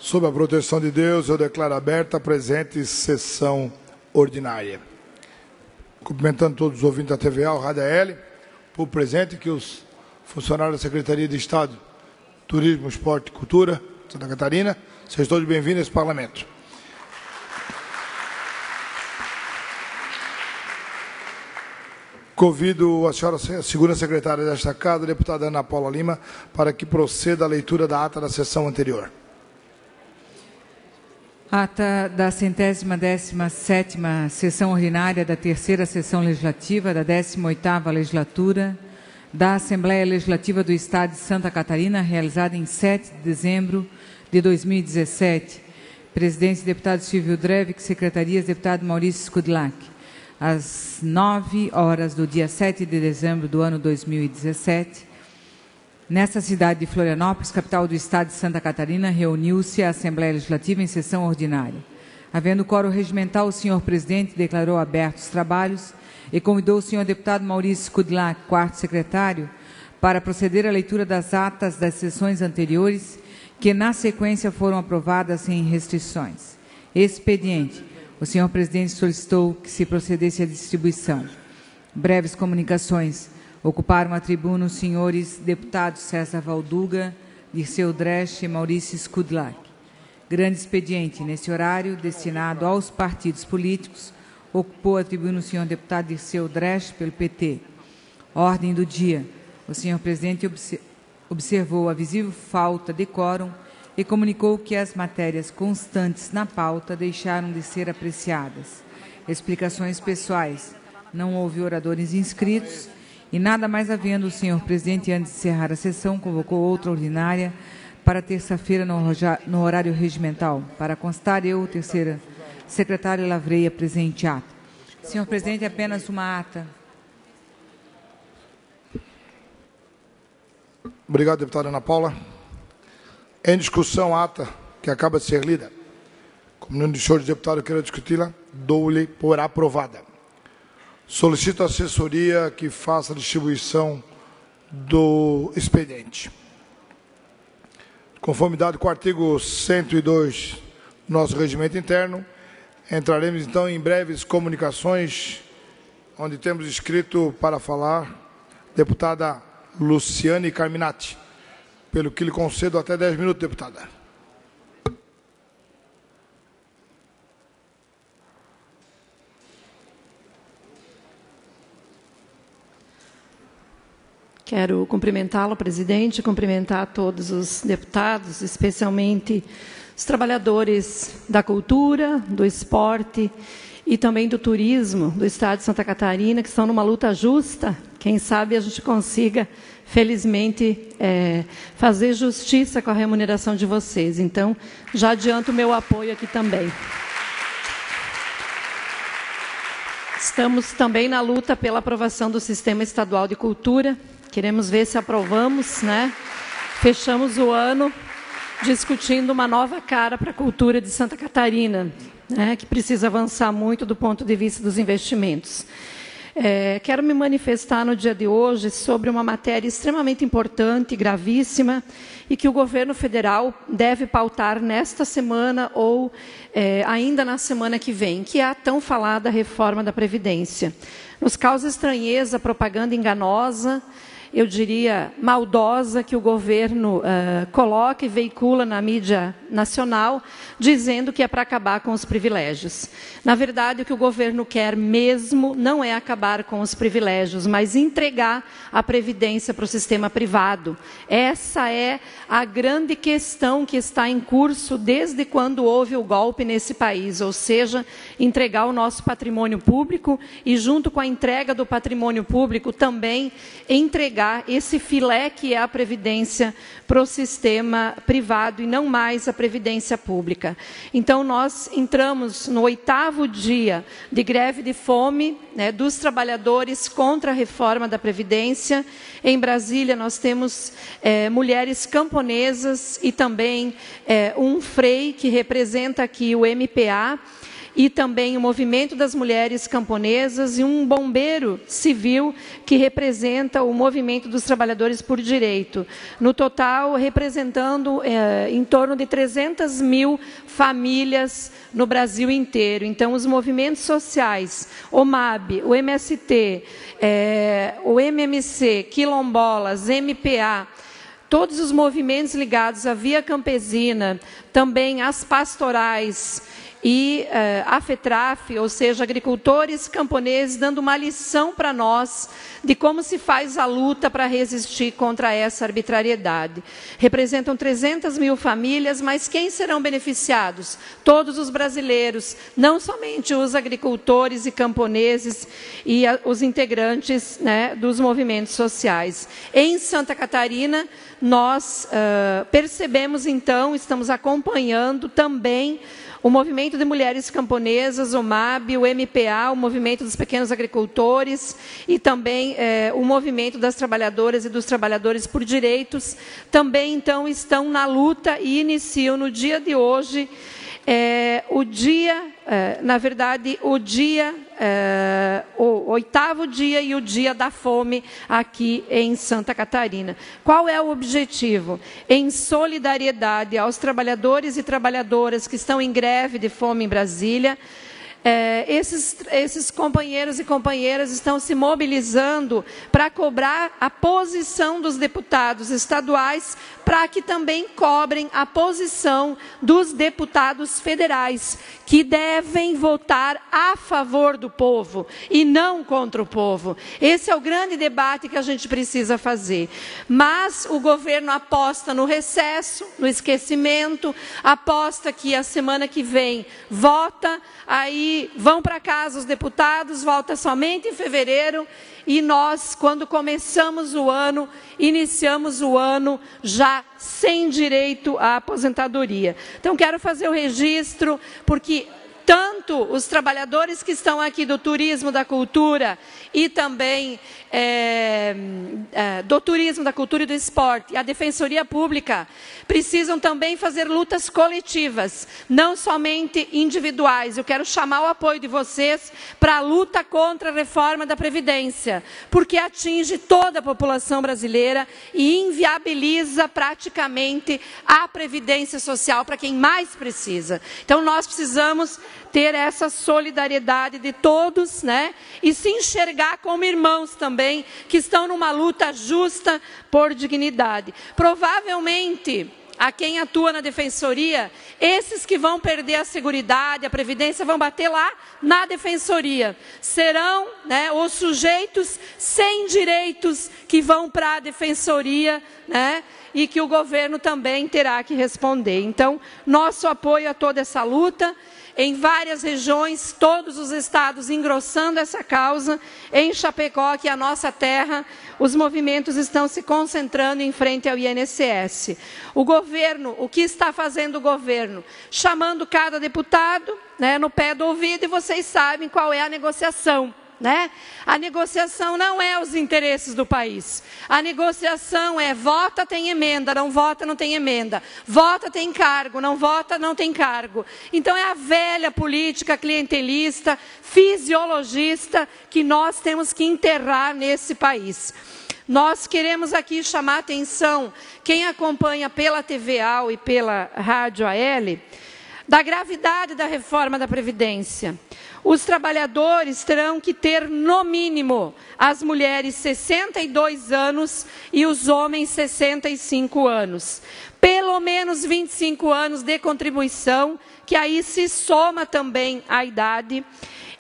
Sob a proteção de Deus, eu declaro aberta a presente sessão ordinária. Cumprimentando todos os ouvintes da TVA, o Rádio AL, por presente, que os funcionários da Secretaria de Estado, Turismo, Esporte e Cultura, Santa Catarina, sejam todos bem-vindos a esse Parlamento. Convido a senhora, a segunda secretária desta Casa, a deputada Ana Paula Lima, para que proceda a leitura da ata da sessão anterior. Ata da 117ª sessão ordinária da terceira sessão legislativa da 18ª legislatura da Assembleia Legislativa do Estado de Santa Catarina, realizada em 7 de dezembro de 2017. Presidência, deputado Silvio Drevic, secretarias, deputado Maurício Skudlak. Às 9 horas do dia 7 de dezembro do ano 2017, nesta cidade de Florianópolis, capital do Estado de Santa Catarina, reuniu-se a Assembleia Legislativa em sessão ordinária. Havendo quórum regimental, o senhor presidente declarou abertos os trabalhos e convidou o senhor deputado Maurício Skudlak, quarto secretário, para proceder à leitura das atas das sessões anteriores, que na sequência foram aprovadas sem restrições. Expediente. O senhor presidente solicitou que se procedesse à distribuição. Breves comunicações. Ocuparam a tribuna os senhores deputados César Valduga, Dirceu Dresch e Maurício Skudlak. Grande expediente. Nesse horário, destinado aos partidos políticos, ocupou a tribuna o senhor deputado Dirceu Dresch, pelo PT. Ordem do dia. O senhor presidente observou a visível falta de quórum e comunicou que as matérias constantes na pauta deixaram de ser apreciadas. Explicações pessoais. Não houve oradores inscritos e, nada mais havendo, o senhor presidente, antes de encerrar a sessão, convocou outra ordinária para terça-feira no horário regimental. Para constar, eu, terceira secretária, lavrei a presente ata. Senhor presidente, apenas uma ata. Obrigado, deputada Ana Paula. Em discussão, a ata que acaba de ser lida. Como não deixou de deputado queira discuti-la, dou-lhe por aprovada. Solicito à assessoria que faça a distribuição do expediente. Conformidade com o artigo 102 do nosso regimento interno, entraremos então em breves comunicações, onde temos escrito para falar deputada Luciane Carminati. Pelo que lhe concedo até 10 minutos, deputada. Quero cumprimentá-lo, presidente, cumprimentar todos os deputados, especialmente os trabalhadores da cultura, do esporte e também do turismo do Estado de Santa Catarina, que estão numa luta justa. Quem sabe a gente consiga, felizmente, fazer justiça com a remuneração de vocês. Então, já adianto o meu apoio aqui também. Estamos também na luta pela aprovação do Sistema Estadual de Cultura. Queremos ver se aprovamos, né? Fechamos o ano discutindo uma nova cara para a cultura de Santa Catarina, né, que precisa avançar muito do ponto de vista dos investimentos. Quero me manifestar no dia de hoje sobre uma matéria extremamente importante, gravíssima, e que o governo federal deve pautar nesta semana ou ainda na semana que vem, que é a tão falada reforma da Previdência. Nos causa estranheza a propaganda enganosa, eu diria maldosa, que o governo coloca e veicula na mídia nacional, dizendo que é para acabar com os privilégios. Na verdade, o que o governo quer mesmo não é acabar com os privilégios, mas entregar a Previdência para o sistema privado. Essa é a grande questão que está em curso desde quando houve o golpe nesse país, ou seja, entregar o nosso patrimônio público e, junto com a entrega do patrimônio público, também entregar esse filé que é a Previdência para o sistema privado e não mais a Previdência pública. Então, nós entramos no 8º dia de greve de fome, né, dos trabalhadores contra a reforma da Previdência. Em Brasília, nós temos mulheres camponesas e também um FREI, que representa aqui o MPA, e também o Movimento das Mulheres Camponesas e um bombeiro civil que representa o Movimento dos Trabalhadores por Direito. No total, representando em torno de 300 mil famílias no Brasil inteiro. Então, os movimentos sociais, o MAB, o MST, o MMC, Quilombolas, MPA, todos os movimentos ligados à Via Campesina, também as pastorais e a FETRAF, ou seja, agricultores camponeses, dando uma lição para nós de como se faz a luta para resistir contra essa arbitrariedade. Representam 300 mil famílias, mas quem serão beneficiados? Todos os brasileiros, não somente os agricultores e camponeses e os integrantes, né, dos movimentos sociais. Em Santa Catarina, nós percebemos, então, estamos acompanhando também o Movimento de Mulheres Camponesas, o MAB, o MPA, o Movimento dos Pequenos Agricultores e também o Movimento das Trabalhadoras e dos Trabalhadores por Direitos, também, então, estão na luta e iniciam no dia de hoje o 8º dia e o dia da fome aqui em Santa Catarina. Qual é o objetivo? Em solidariedade aos trabalhadores e trabalhadoras que estão em greve de fome em Brasília, esses companheiros e companheiras estão se mobilizando para cobrar a posição dos deputados estaduais para que também cobrem a posição dos deputados federais, que devem votar a favor do povo e não contra o povo. Esse é o grande debate que a gente precisa fazer. Mas o governo aposta no recesso, no esquecimento, aposta que a semana que vem vota, aí vão para casa os deputados, volta somente em fevereiro, e nós, quando começamos o ano, iniciamos o ano já sem direito à aposentadoria. Então, quero fazer o registro, porque tanto os trabalhadores que estão aqui do turismo, da cultura e também do turismo, da cultura e do esporte, a Defensoria Pública, precisam também fazer lutas coletivas, não somente individuais. Eu quero chamar o apoio de vocês para a luta contra a reforma da Previdência, porque atinge toda a população brasileira e inviabiliza praticamente a Previdência Social para quem mais precisa. Então, nós precisamos ter essa solidariedade de todos, né? E se enxergar como irmãos também, que estão numa luta justa por dignidade. Provavelmente, a quem atua na Defensoria, esses que vão perder a Seguridade, a Previdência, vão bater lá na Defensoria. Serão, né, os sujeitos sem direitos que vão para a Defensoria, né? E que o governo também terá que responder. Então, nosso apoio a toda essa luta. Em várias regiões, todos os estados engrossando essa causa. Em Chapecó, que é a nossa terra, os movimentos estão se concentrando em frente ao INSS. O governo, o que está fazendo o governo? Chamando cada deputado, né, no pé do ouvido, e vocês sabem qual é a negociação. Né? A negociação não é os interesses do país. A negociação é vota, tem emenda, não vota, não tem emenda. Vota, tem cargo, não vota, não tem cargo. Então é a velha política clientelista, fisiologista, que nós temos que enterrar nesse país. Nós queremos aqui chamar a atenção, quem acompanha pela TVA e pela Rádio AL, da gravidade da reforma da Previdência. Os trabalhadores terão que ter, no mínimo, as mulheres 62 anos e os homens 65 anos. Pelo menos 25 anos de contribuição, que aí se soma também a idade.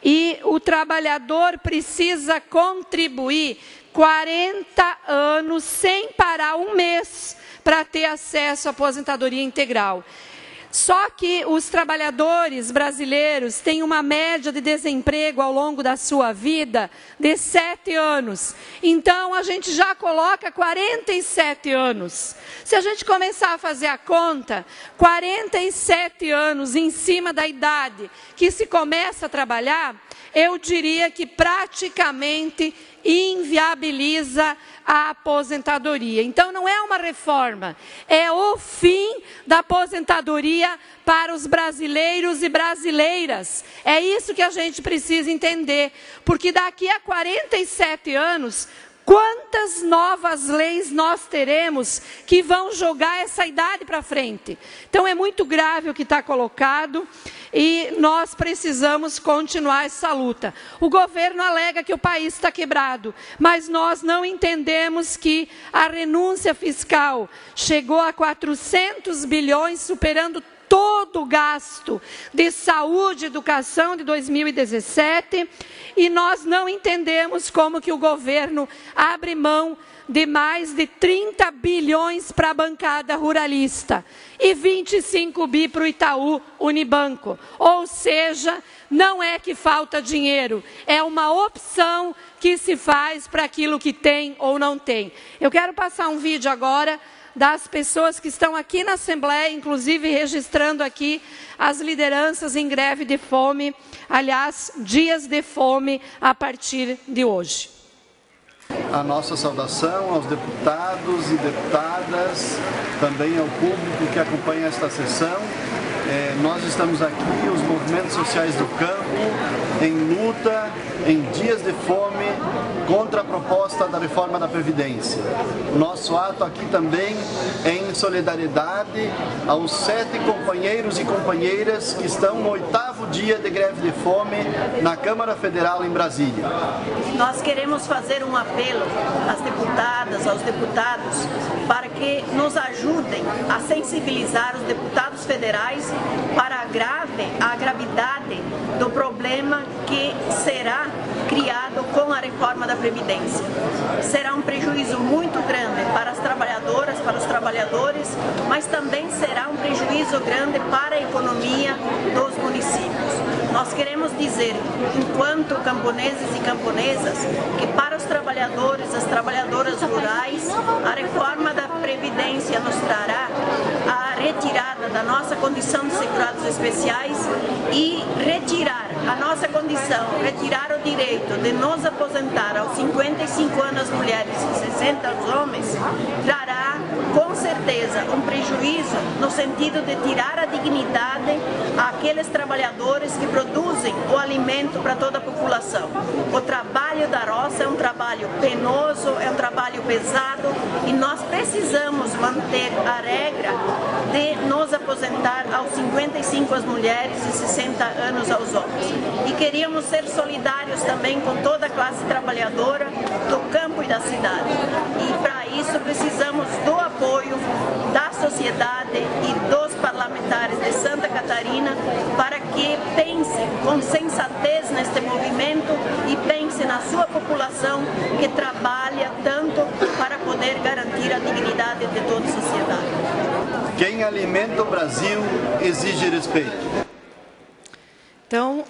E o trabalhador precisa contribuir 40 anos sem parar um mês para ter acesso à aposentadoria integral. Só que os trabalhadores brasileiros têm uma média de desemprego ao longo da sua vida de 7 anos. Então, a gente já coloca 47 anos. Se a gente começar a fazer a conta, 47 anos em cima da idade que se começa a trabalhar, eu diria que praticamente inviabiliza a aposentadoria. Então, não é uma reforma, é o fim da aposentadoria para os brasileiros e brasileiras. É isso que a gente precisa entender, porque daqui a 47 anos, quantas novas leis nós teremos que vão jogar essa idade para frente? Então, é muito grave o que está colocado e nós precisamos continuar essa luta. O governo alega que o país está quebrado, mas nós não entendemos que a renúncia fiscal chegou a 400 bilhões, superando todo o gasto de saúde e educação de 2017, e nós não entendemos como que o governo abre mão de mais de 30 bilhões para a bancada ruralista e 25 bi para o Itaú Unibanco. Ou seja, não é que falta dinheiro, é uma opção que se faz para aquilo que tem ou não tem. Eu quero passar um vídeo agora das pessoas que estão aqui na Assembleia, inclusive registrando aqui as lideranças em greve de fome, aliás, dias de fome a partir de hoje. A nossa saudação aos deputados e deputadas, também ao público que acompanha esta sessão. Nós estamos aqui, os movimentos sociais do campo, em luta, em dias de fome, contra a proposta da reforma da Previdência. O nosso ato aqui também é em solidariedade aos 7 companheiros e companheiras que estão no 8º dia de greve de fome na Câmara Federal em Brasília. Nós queremos fazer um apelo às deputadas, aos deputados, para que nos ajudem a sensibilizar os deputados federais para a gravidade do problema que será criado com a reforma da Previdência. Será um prejuízo muito grande para as trabalhadoras, para os trabalhadores, mas também será um prejuízo grande para a economia dos municípios. Nós queremos dizer, enquanto camponeses e camponesas, que para os trabalhadores, as trabalhadoras rurais, a reforma da Previdência nos trará a retirada da nossa condição de segurados especiais e retirar a nossa condição, retirar o direito de nos aposentar aos 55 anos as mulheres e 60 os homens, trará com certeza um prejuízo no sentido de tirar a dignidade àqueles trabalhadores que produzem o alimento para toda a população. O trabalho da roça é um trabalho penoso, é um trabalho pesado e nós precisamos manter a regra de nos aposentar aos 55 as mulheres e 60 anos aos homens. E queríamos ser solidários também com toda a classe trabalhadora do campo e da cidade. E para isso precisamos do apoio da sociedade e dos parlamentares de Santa Catarina para que pensem com sensatez neste movimento e pense na sua população que trabalha tanto para poder garantir a dignidade de toda a sociedade. Quem alimenta o Brasil exige respeito. Então,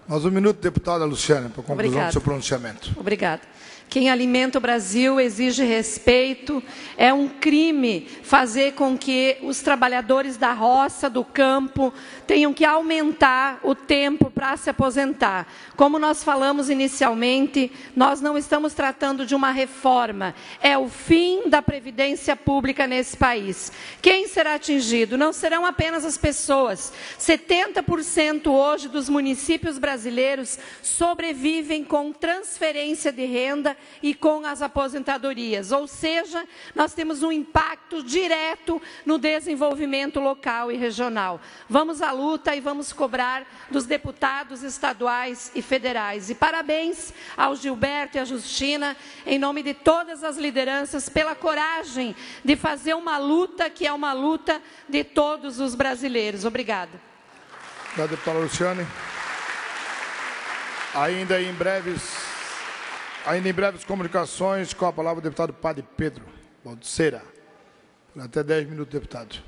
Mais um minuto, deputada Luciana, para a conclusão do seu pronunciamento. Obrigada. Quem alimenta o Brasil exige respeito. É um crime fazer com que os trabalhadores da roça, do campo, tenham que aumentar o tempo para se aposentar. Como nós falamos inicialmente, nós não estamos tratando de uma reforma. É o fim da previdência pública nesse país. Quem será atingido? Não serão apenas as pessoas. 70% hoje dos municípios brasileiros sobrevivem com transferência de renda e com as aposentadorias, ou seja, nós temos um impacto direto no desenvolvimento local e regional. Vamos à luta e vamos cobrar dos deputados estaduais e federais. E parabéns ao Gilberto e à Justina, em nome de todas as lideranças, pela coragem de fazer uma luta que é uma luta de todos os brasileiros. Obrigada. Obrigado, deputada Luciane. Ainda em breves comunicações, com a palavra o deputado Padre Pedro Balduceira. Até 10 minutos, deputado.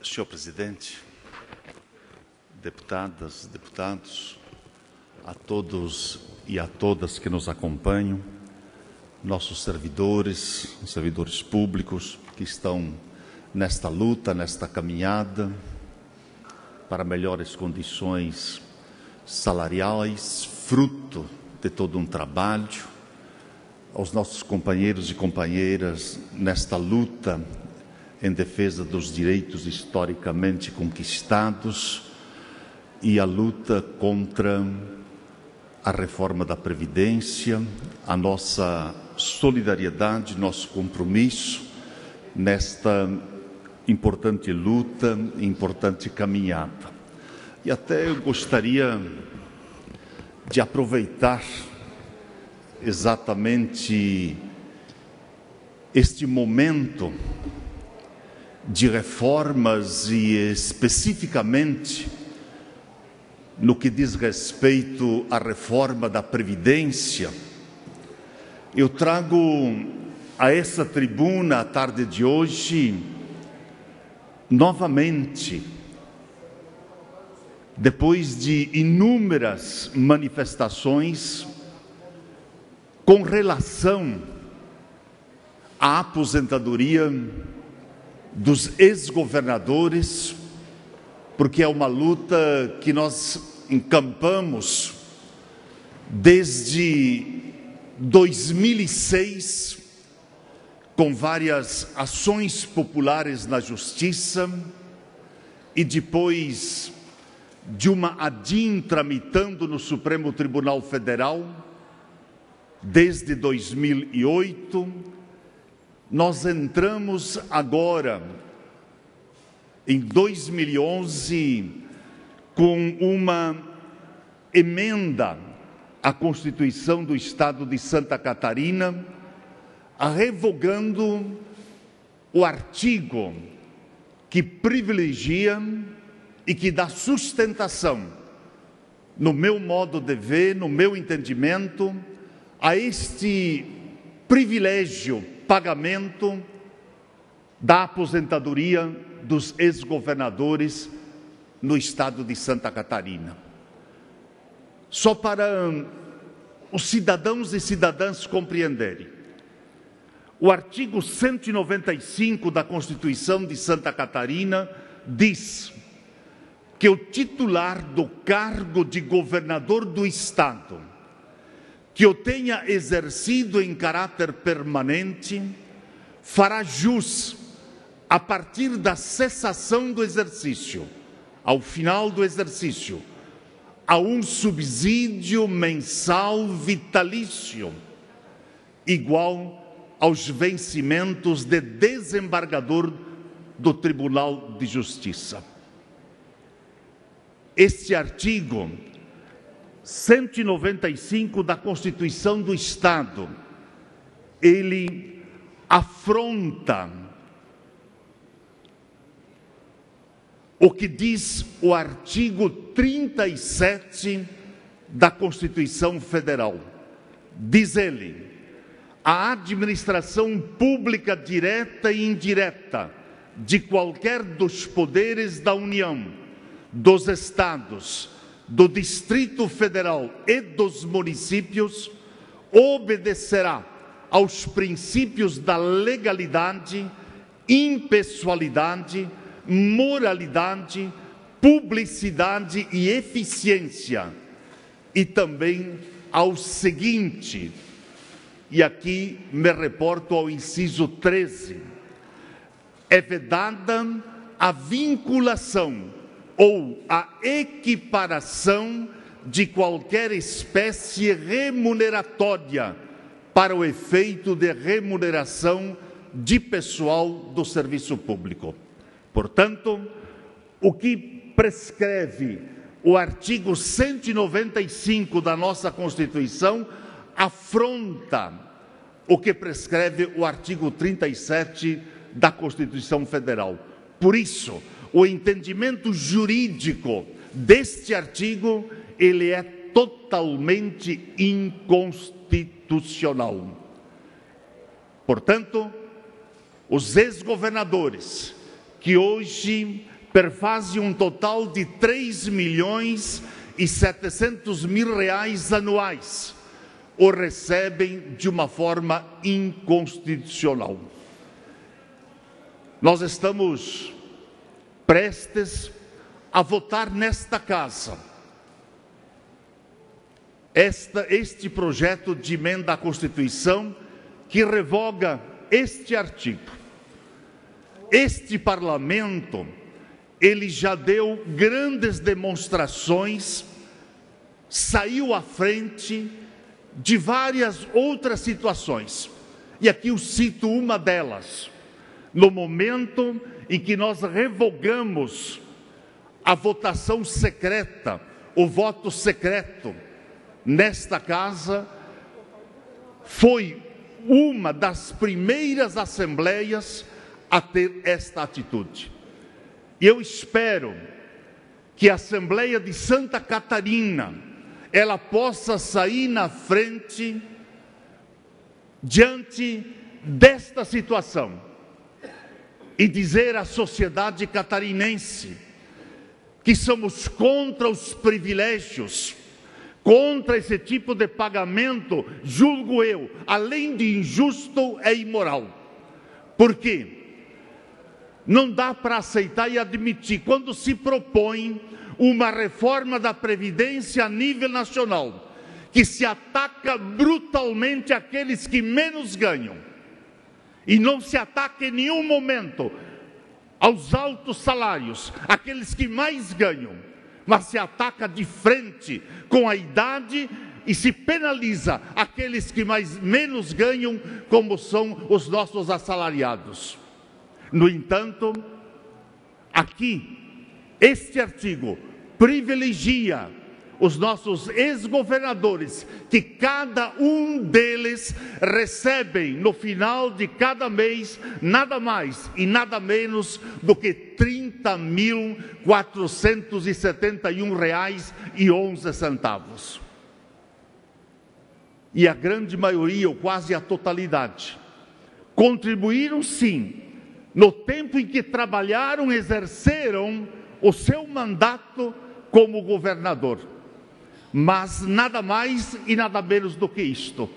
Senhor presidente, deputadas, deputados, a todos e a todas que nos acompanham, nossos servidores públicos que estão nesta luta, nesta caminhada, para melhores condições salariais, fruto de todo um trabalho, aos nossos companheiros e companheiras nesta luta em defesa dos direitos historicamente conquistados e a luta contra a reforma da Previdência, a nossa solidariedade, nosso compromisso nesta importante luta, importante caminhada. E até eu gostaria de aproveitar exatamente este momento de reformas e especificamente no que diz respeito à reforma da Previdência. Eu trago a essa tribuna, à tarde de hoje, novamente, depois de inúmeras manifestações com relação à aposentadoria dos ex-governadores, porque é uma luta que nós encampamos desde 2006, com várias ações populares na Justiça e depois de uma ADIM tramitando no Supremo Tribunal Federal, desde 2008, nós entramos agora, em 2011, com uma emenda à Constituição do Estado de Santa Catarina, revogando o artigo que privilegia e que dá sustentação, no meu modo de ver, no meu entendimento, a este privilégio, pagamento da aposentadoria dos ex-governadores no estado de Santa Catarina. Só para os cidadãos e cidadãs compreenderem, o artigo 195 da Constituição de Santa Catarina diz que o titular do cargo de governador do estado, que o tenha exercido em caráter permanente, fará jus, a partir da cessação do exercício, ao final do exercício, a um subsídio mensal vitalício, igual aos vencimentos de desembargador do Tribunal de Justiça. Este artigo 195 da Constituição do Estado, ele afronta o que diz o artigo 37 da Constituição Federal. Diz ele: a administração pública direta e indireta de qualquer dos poderes da União, dos estados, do Distrito Federal e dos municípios obedecerá aos princípios da legalidade, impessoalidade, moralidade, publicidade e eficiência, e também ao seguinte, e aqui me reporto ao inciso 13, é vedada a vinculação ou a equiparação de qualquer espécie remuneratória para o efeito de remuneração de pessoal do serviço público. Portanto, o que prescreve o artigo 195 da nossa Constituição afronta o que prescreve o artigo 37 da Constituição Federal. Por isso, o entendimento jurídico deste artigo, ele é totalmente inconstitucional. Portanto, os ex-governadores, que hoje perfazem um total de 3.700.000 reais anuais, o recebem de uma forma inconstitucional. Nós estamos prestes a votar nesta casa este projeto de emenda à Constituição que revoga este artigo. Este parlamento, ele já deu grandes demonstrações, saiu à frente de várias outras situações. E aqui eu cito uma delas. No momento em que nós revogamos a votação secreta, o voto secreto, nesta casa, foi uma das primeiras assembleias a ter esta atitude. E eu espero que a Assembleia de Santa Catarina, ela possa sair na frente diante desta situação e dizer à sociedade catarinense que somos contra os privilégios, contra esse tipo de pagamento, julgo eu, além de injusto, é imoral. Por quê? Não dá para aceitar e admitir, quando se propõe uma reforma da Previdência a nível nacional, que se ataca brutalmente aqueles que menos ganham, e não se ataca em nenhum momento aos altos salários, aqueles que mais ganham, mas se ataca de frente com a idade e se penaliza aqueles que menos ganham, como são os nossos assalariados. No entanto, aqui, este artigo privilegia os nossos ex-governadores, que cada um deles recebem no final de cada mês nada mais e nada menos do que R$ 30.471,11. E a grande maioria, ou quase a totalidade, contribuíram sim, no tempo em que trabalharam, exerceram o seu mandato como governador. Mas nada mais e nada menos do que isto.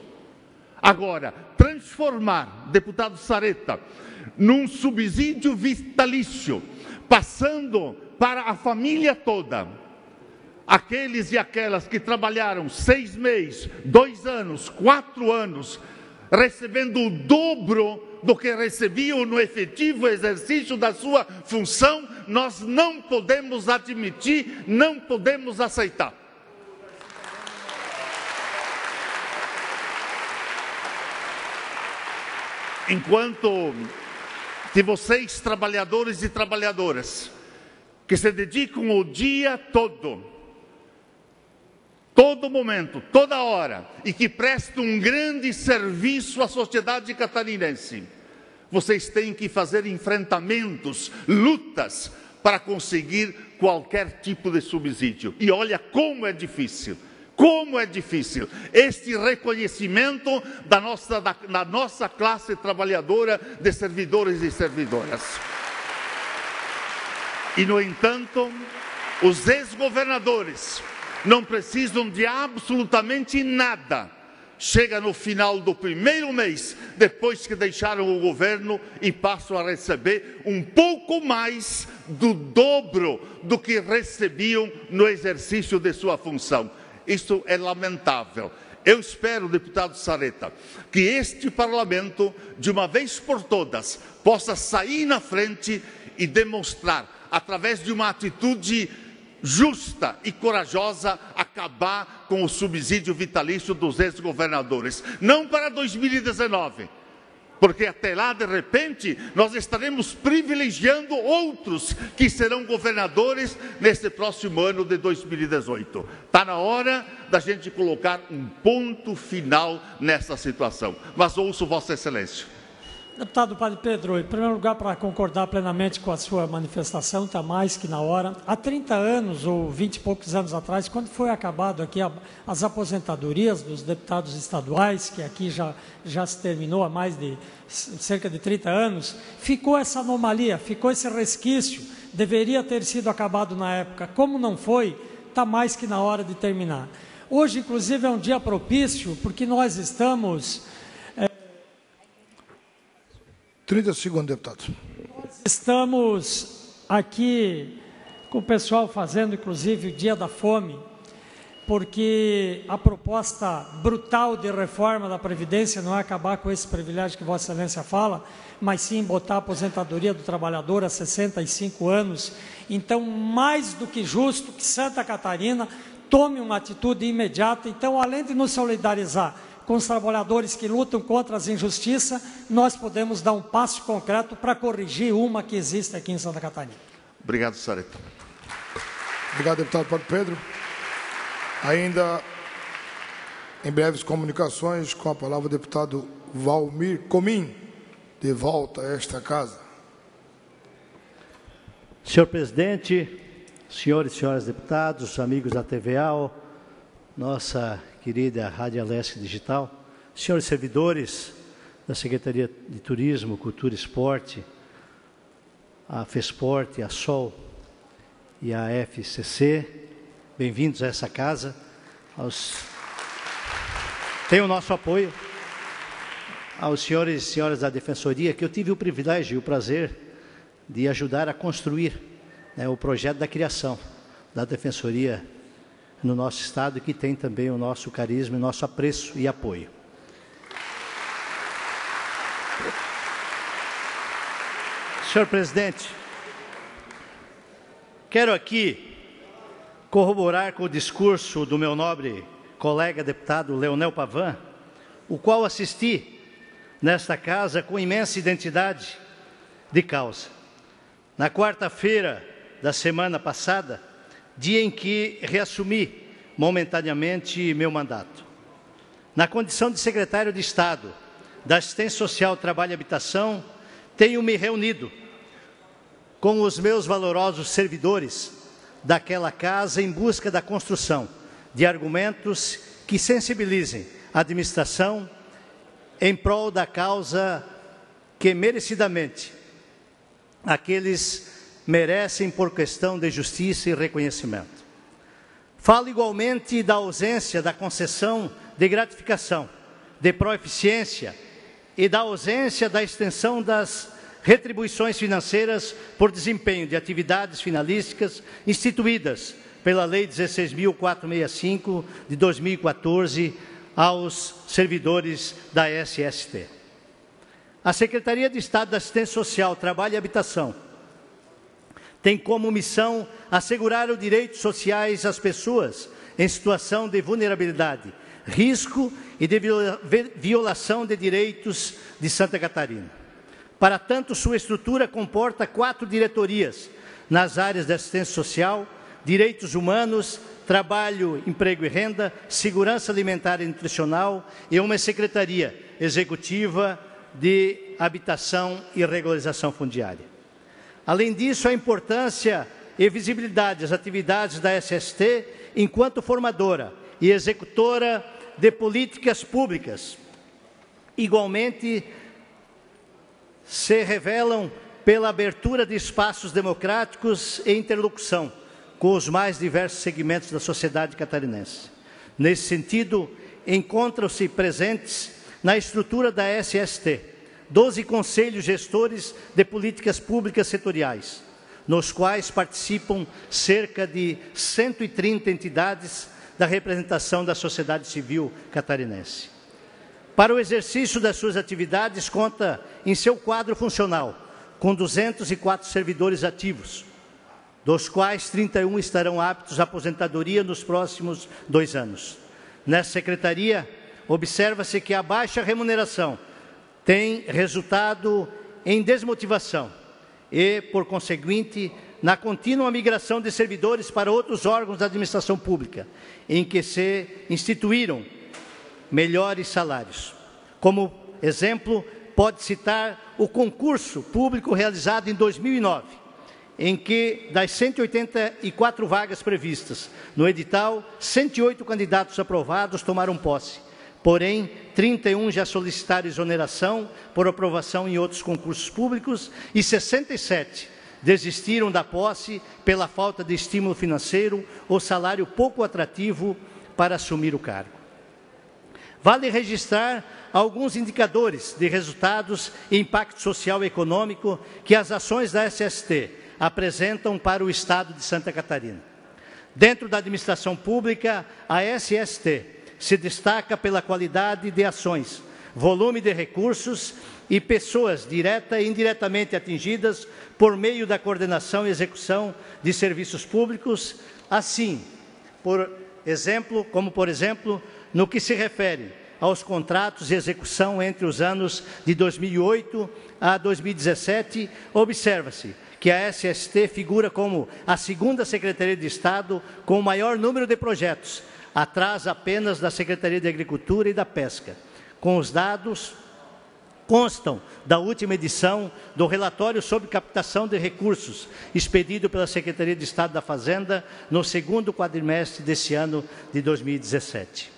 Agora, transformar, deputado Sareta, num subsídio vitalício, passando para a família toda, aqueles e aquelas que trabalharam 6 meses, 2 anos, 4 anos, recebendo o dobro do que recebiam no efetivo exercício da sua função, nós não podemos admitir, não podemos aceitar. Enquanto que vocês, trabalhadores e trabalhadoras, que se dedicam o dia todo, todo momento, toda hora, e que prestam um grande serviço à sociedade catarinense, vocês têm que fazer enfrentamentos, lutas, para conseguir qualquer tipo de subsídio. E olha como é difícil. Como é difícil este reconhecimento da nossa classe trabalhadora de servidores e servidoras. E, no entanto, os ex-governadores não precisam de absolutamente nada. Chega no final do primeiro mês, depois que deixaram o governo, e passam a receber um pouco mais do dobro do que recebiam no exercício de sua função. Isso é lamentável. Eu espero, deputado Sareta, que este parlamento, de uma vez por todas, possa sair na frente e demonstrar, através de uma atitude justa e corajosa, acabar com o subsídio vitalício dos ex-governadores. Não para 2019, porque até lá, de repente, nós estaremos privilegiando outros que serão governadores neste próximo ano de 2018. Está na hora da gente colocar um ponto final nessa situação. Mas ouço Vossa Excelência. Deputado Padre Pedro, em primeiro lugar, para concordar plenamente com a sua manifestação, está mais que na hora. Há 30 anos, ou 20 e poucos anos atrás, quando foi acabado aqui as aposentadorias dos deputados estaduais, que aqui já se terminou há mais de cerca de 30 anos, ficou essa anomalia, ficou esse resquício, deveria ter sido acabado na época. Como não foi, está mais que na hora de terminar. Hoje, inclusive, é um dia propício, porque nós estamos... 30 segundos, deputado. Estamos aqui com o pessoal fazendo, inclusive, o Dia da Fome, porque a proposta brutal de reforma da Previdência não é acabar com esse privilégio que Vossa Excelência fala, mas sim botar a aposentadoria do trabalhador a 65 anos. Então, mais do que justo que Santa Catarina tome uma atitude imediata. Então, além de nos solidarizar com os trabalhadores que lutam contra as injustiças, nós podemos dar um passo concreto para corrigir uma que existe aqui em Santa Catarina. Obrigado, Sareta. Obrigado, deputado Paulo Pedro. Ainda em breves comunicações, com a palavra o deputado Valmir Comim, de volta a esta casa. Senhor presidente, senhores e senhoras deputados, amigos da TVA, nossa querida Rádio Leste Digital, senhores servidores da Secretaria de Turismo, Cultura e Esporte, a FESPORT, a SOL e a FCC, bem-vindos a essa casa. Tem o nosso apoio aos senhores e senhoras da Defensoria, que eu tive o privilégio e o prazer de ajudar a construir, né, o projeto da criação da Defensoria no nosso Estado, que tem também o nosso carisma, o nosso apreço e apoio. Senhor presidente, quero aqui corroborar com o discurso do meu nobre colega deputado Leonel Pavan, o qual assisti nesta casa com imensa identidade de causa. Na quarta-feira da semana passada, dia em que reassumi momentaneamente meu mandato. Na condição de secretário de Estado da Assistência Social, Trabalho e Habitação, tenho me reunido com os meus valorosos servidores daquela casa em busca da construção de argumentos que sensibilizem a administração em prol da causa que merecidamente aqueles merecem por questão de justiça e reconhecimento. Falo igualmente da ausência da concessão de gratificação, de proeficiência e da ausência da extensão das retribuições financeiras por desempenho de atividades finalísticas instituídas pela Lei 16.465 de 2014 aos servidores da SST. A Secretaria de Estado da Assistência Social, Trabalho e Habitação tem como missão assegurar os direitos sociais às pessoas em situação de vulnerabilidade, risco e de violação de direitos de Santa Catarina. Para tanto, sua estrutura comporta 4 diretorias nas áreas de assistência social, direitos humanos, trabalho, emprego e renda, segurança alimentar e nutricional e uma secretaria executiva de habitação e regularização fundiária. Além disso, a importância e visibilidade das atividades da SST enquanto formadora e executora de políticas públicas. Igualmente, se revelam pela abertura de espaços democráticos e interlocução com os mais diversos segmentos da sociedade catarinense. Nesse sentido, encontram-se presentes na estrutura da SST 12 conselhos gestores de políticas públicas setoriais, nos quais participam cerca de 130 entidades da representação da sociedade civil catarinense. Para o exercício das suas atividades, conta em seu quadro funcional com 204 servidores ativos, dos quais 31 estarão aptos à aposentadoria nos próximos 2 anos. Nessa secretaria, observa-se que a baixa remuneração tem resultado em desmotivação e, por conseguinte, na contínua migração de servidores para outros órgãos da administração pública, em que se instituíram melhores salários. Como exemplo, pode citar o concurso público realizado em 2009, em que, das 184 vagas previstas no edital, 108 candidatos aprovados tomaram posse. Porém, 31 já solicitaram exoneração por aprovação em outros concursos públicos e 67 desistiram da posse pela falta de estímulo financeiro ou salário pouco atrativo para assumir o cargo. Vale registrar alguns indicadores de resultados e impacto social e econômico que as ações da SST apresentam para o Estado de Santa Catarina. Dentro da administração pública, a SST se destaca pela qualidade de ações, volume de recursos e pessoas direta e indiretamente atingidas por meio da coordenação e execução de serviços públicos, assim, por exemplo, no que se refere aos contratos e execução entre os anos de 2008 a 2017, observa-se que a SST figura como a segunda Secretaria de Estado com o maior número de projetos, atrás apenas da Secretaria de Agricultura e da Pesca. Com os dados constam da última edição do relatório sobre captação de recursos, expedido pela Secretaria de Estado da Fazenda no segundo quadrimestre desse ano de 2017.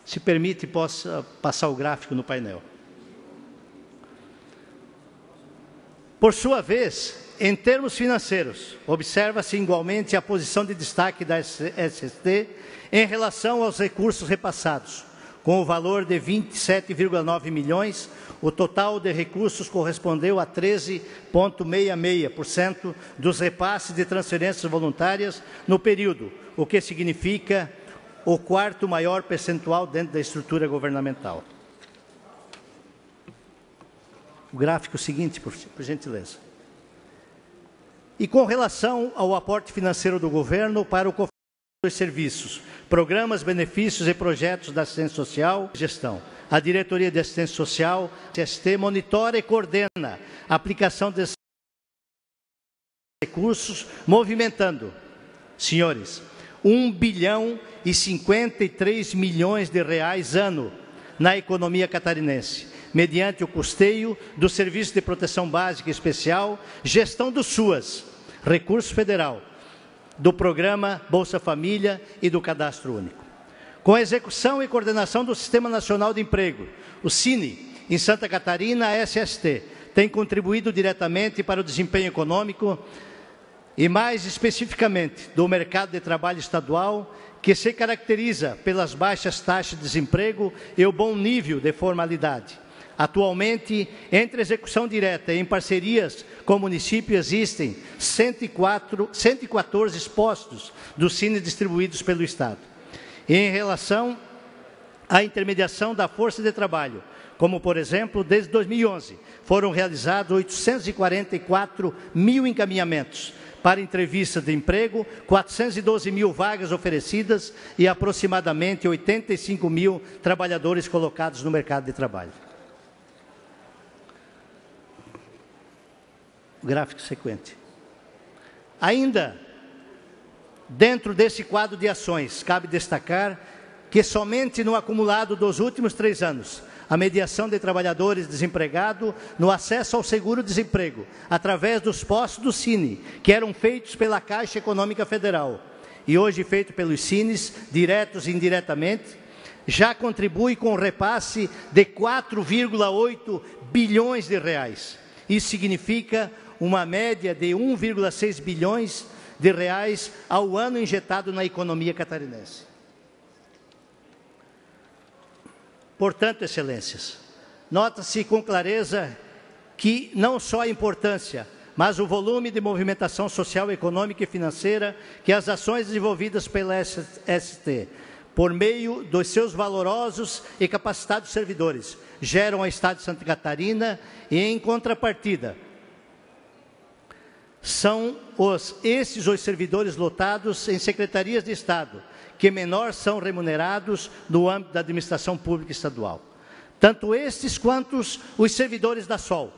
Se permite, posso passar o gráfico no painel. Por sua vez, em termos financeiros, observa-se igualmente a posição de destaque da SST em relação aos recursos repassados. Com o valor de 27,9 milhões, o total de recursos correspondeu a 13,66% dos repasses de transferências voluntárias no período, o que significa o quarto maior percentual dentro da estrutura governamental. O gráfico seguinte, por gentileza. E com relação ao aporte financeiro do governo para o cofrinho dos serviços, programas, benefícios e projetos da assistência social e gestão. A Diretoria de Assistência Social, SST, monitora e coordena a aplicação desses recursos, movimentando, senhores, 1 bilhão e 53 milhões de reais ano na economia catarinense, mediante o custeio do Serviço de Proteção Básica Especial, gestão do SUAS, recurso federal, do programa Bolsa Família e do Cadastro Único. Com a execução e coordenação do Sistema Nacional de Emprego, o Cine, em Santa Catarina, a SST tem contribuído diretamente para o desempenho econômico e, mais especificamente, do mercado de trabalho estadual, que se caracteriza pelas baixas taxas de desemprego e o bom nível de formalidade. Atualmente, entre execução direta e em parcerias com o município, existem 114 postos do Cine distribuídos pelo Estado. E em relação à intermediação da força de trabalho, como, por exemplo, desde 2011, foram realizados 844 mil encaminhamentos para entrevistas de emprego, 412 mil vagas oferecidas e aproximadamente 85 mil trabalhadores colocados no mercado de trabalho. Gráfico sequente. Ainda dentro desse quadro de ações, cabe destacar que somente no acumulado dos últimos 3 anos, a mediação de trabalhadores desempregados no acesso ao seguro-desemprego, através dos postos do Cine, que eram feitos pela Caixa Econômica Federal, e hoje feito pelos Cines, diretos e indiretamente, já contribui com o repasse de 4,8 bilhões de reais. Isso significa uma média de 1,6 bilhões de reais ao ano injetado na economia catarinense. Portanto, excelências, nota-se com clareza que não só a importância, mas o volume de movimentação social, econômica e financeira que as ações desenvolvidas pela SST, por meio dos seus valorosos e capacitados servidores, geram ao Estado de Santa Catarina e, em contrapartida, são esses os servidores lotados em secretarias de Estado, que menor são remunerados no âmbito da administração pública estadual. Tanto estes quanto os servidores da SOL,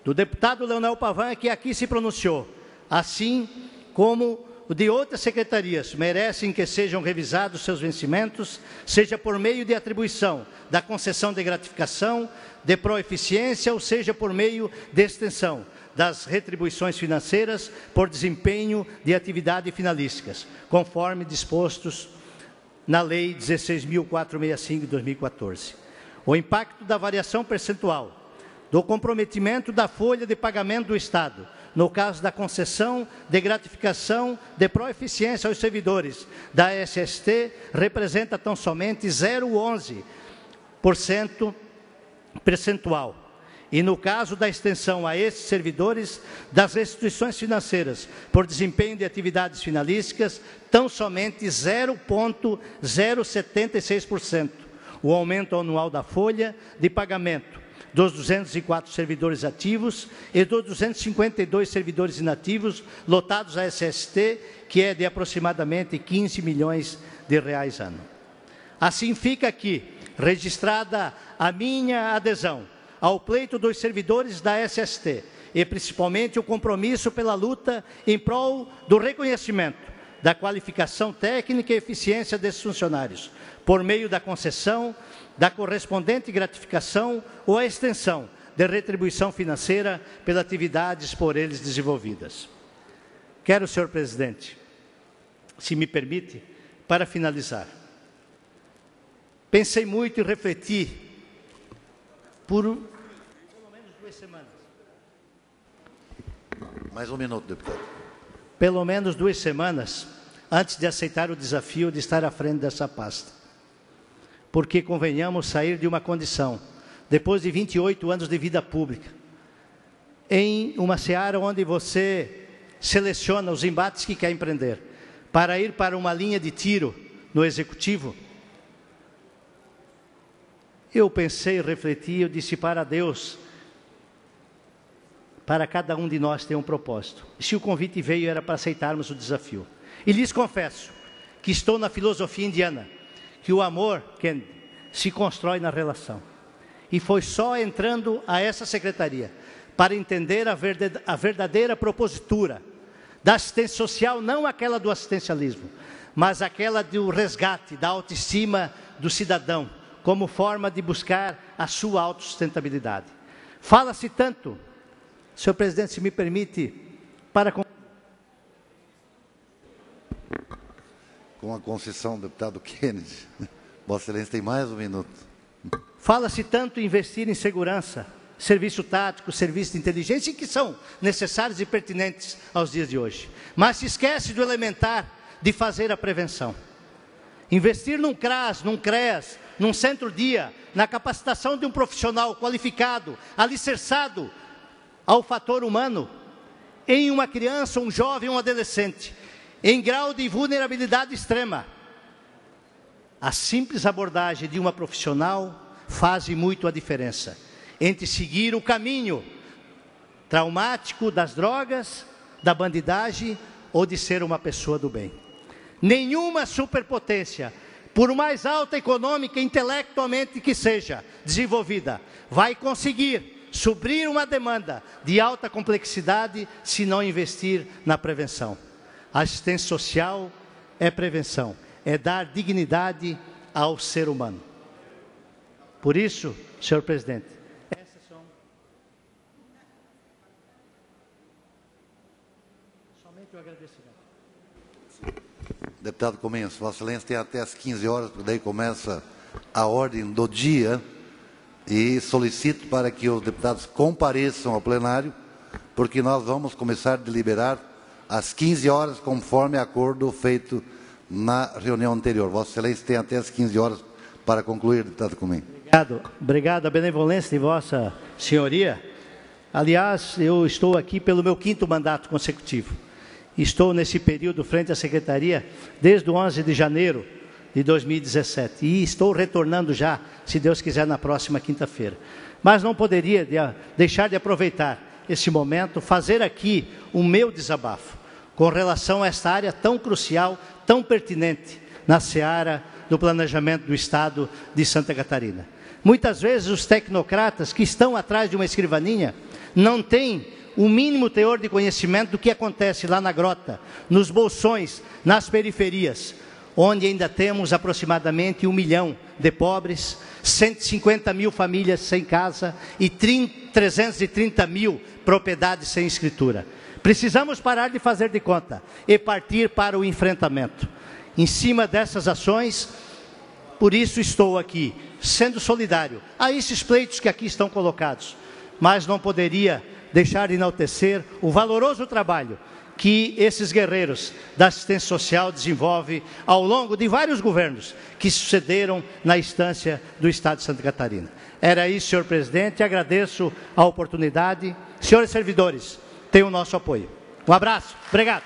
do deputado Leonel Pavan, que aqui se pronunciou, assim como o de outras secretarias, merecem que sejam revisados seus vencimentos, seja por meio de atribuição da concessão de gratificação, de proeficiência, ou seja por meio de extensão das retribuições financeiras por desempenho de atividades finalísticas, conforme dispostos na Lei 16.465 de 2014. O impacto da variação percentual, do comprometimento da folha de pagamento do Estado, no caso da concessão de gratificação de proeficiência aos servidores da SST, representa tão somente 0,11% percentual. E no caso da extensão a estes servidores das restituições financeiras por desempenho de atividades finalísticas, tão somente 0,076%, o aumento anual da folha de pagamento dos 204 servidores ativos e dos 252 servidores inativos lotados à SST, que é de aproximadamente 15 milhões de reais ano. Assim fica aqui registrada a minha adesão ao pleito dos servidores da SST e principalmente o compromisso pela luta em prol do reconhecimento da qualificação técnica e eficiência desses funcionários, por meio da concessão da correspondente gratificação ou a extensão de retribuição financeira pelas atividades por eles desenvolvidas. Quero, senhor presidente, se me permite, para finalizar, pensei muito e refleti por pelo menos 2 semanas. Mais um minuto, deputado. Pelo menos 2 semanas antes de aceitar o desafio de estar à frente dessa pasta. Porque convenhamos sair de uma condição, depois de 28 anos de vida pública, em uma seara onde você seleciona os embates que quer empreender, para ir para uma linha de tiro no executivo. Eu pensei, refleti, eu disse para Deus, para cada um de nós ter um propósito. E se o convite veio, era para aceitarmos o desafio. E lhes confesso que estou na filosofia indiana, que o amor se constrói na relação. E foi só entrando a essa secretaria para entender a verdadeira propositura da assistência social, não aquela do assistencialismo, mas aquela do resgate, da autoestima do cidadão, como forma de buscar a sua autossustentabilidade. Fala-se tanto, senhor presidente, se me permite, Com a concessão, deputado Kennedy, Vossa Excelência tem mais um minuto. Fala-se tanto em investir em segurança, serviço tático, serviço de inteligência, que são necessários e pertinentes aos dias de hoje. Mas se esquece do elementar de fazer a prevenção. Investir num CRAS, num CREAS, num centro-dia, na capacitação de um profissional qualificado, alicerçado ao fator humano, em uma criança, um jovem, um adolescente, em grau de vulnerabilidade extrema. A simples abordagem de uma profissional faz muito a diferença entre seguir o caminho traumático das drogas, da bandidagem ou de ser uma pessoa do bem. Nenhuma superpotência, por mais alta econômica e intelectualmente que seja desenvolvida, vai conseguir suprir uma demanda de alta complexidade se não investir na prevenção. A assistência social é prevenção, é dar dignidade ao ser humano. Por isso, senhor presidente, essas são somente o agradecimento. Deputado Començo, Vossa Excelência tem até às 15 horas, porque daí começa a ordem do dia, e solicito para que os deputados compareçam ao plenário, porque nós vamos começar a deliberar às 15 horas, conforme acordo feito na reunião anterior. Vossa Excelência tem até às 15 horas para concluir, deputado Començo. Obrigado a benevolência de Vossa Senhoria. Aliás, eu estou aqui pelo meu 5º mandato consecutivo. Estou nesse período frente à Secretaria desde o 11 de janeiro de 2017 e estou retornando já, se Deus quiser, na próxima quinta-feira. Mas não poderia deixar de aproveitar esse momento, fazer aqui o meu desabafo com relação a esta área tão crucial, tão pertinente na seara do planejamento do Estado de Santa Catarina. Muitas vezes os tecnocratas que estão atrás de uma escrivaninha não têm o mínimo teor de conhecimento do que acontece lá na grota, nos bolsões, nas periferias, onde ainda temos aproximadamente 1 milhão de pobres, 150 mil famílias sem casa e 330 mil propriedades sem escritura. Precisamos parar de fazer de conta e partir para o enfrentamento. Em cima dessas ações, por isso estou aqui, sendo solidário a esses pleitos que aqui estão colocados, mas não poderia deixar de enaltecer o valoroso trabalho que esses guerreiros da assistência social desenvolvem ao longo de vários governos que sucederam na instância do Estado de Santa Catarina. Era isso, senhor presidente, agradeço a oportunidade. Senhores servidores, tenham o nosso apoio. Um abraço, obrigado.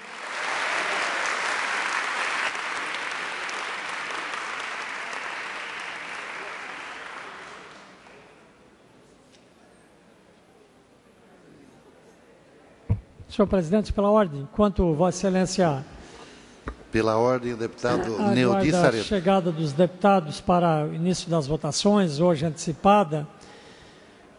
Senhor presidente, pela ordem, enquanto Vossa Excelência... Pela ordem, o deputado Neudi Sareta. A chegada dos deputados para o início das votações, hoje antecipada,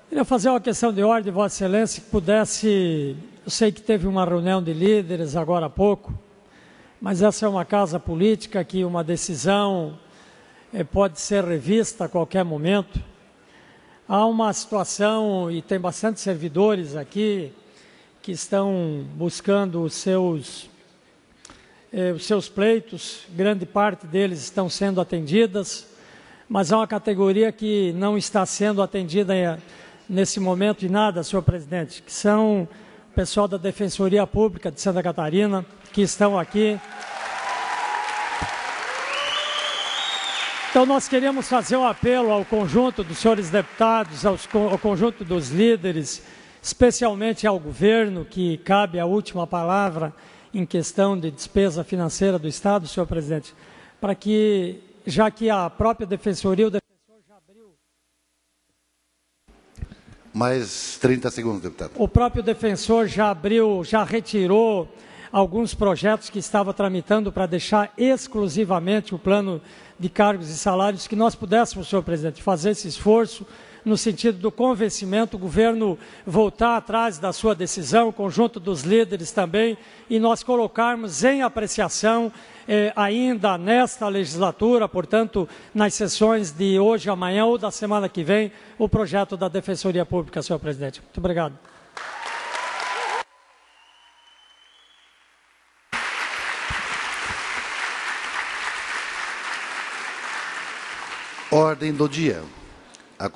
queria fazer uma questão de ordem, Vossa Excelência, que pudesse... Eu sei que teve uma reunião de líderes agora há pouco, mas essa é uma casa política que uma decisão pode ser revista a qualquer momento. Há uma situação, e tem bastante servidores aqui, que estão buscando os seus pleitos, grande parte deles estão sendo atendidas, mas há uma categoria que não está sendo atendida nesse momento de nada, senhor presidente, que são o pessoal da Defensoria Pública de Santa Catarina, que estão aqui. Então nós queríamos fazer um apelo ao conjunto dos senhores deputados, ao conjunto dos líderes, especialmente ao governo, que cabe a última palavra em questão de despesa financeira do Estado, senhor presidente, para que, já que a própria Defensoria, o defensor já abriu... Mais 30 segundos, deputado. O próprio defensor já abriu, já retirou alguns projetos que estava tramitando para deixar exclusivamente o plano de cargos e salários, que nós pudéssemos, senhor presidente, fazer esse esforço no sentido do convencimento, o governo voltar atrás da sua decisão, o conjunto dos líderes também, e nós colocarmos em apreciação ainda nesta legislatura, portanto, nas sessões de hoje, amanhã ou da semana que vem, o projeto da Defensoria Pública, senhor presidente. Muito obrigado. Ordem do dia. A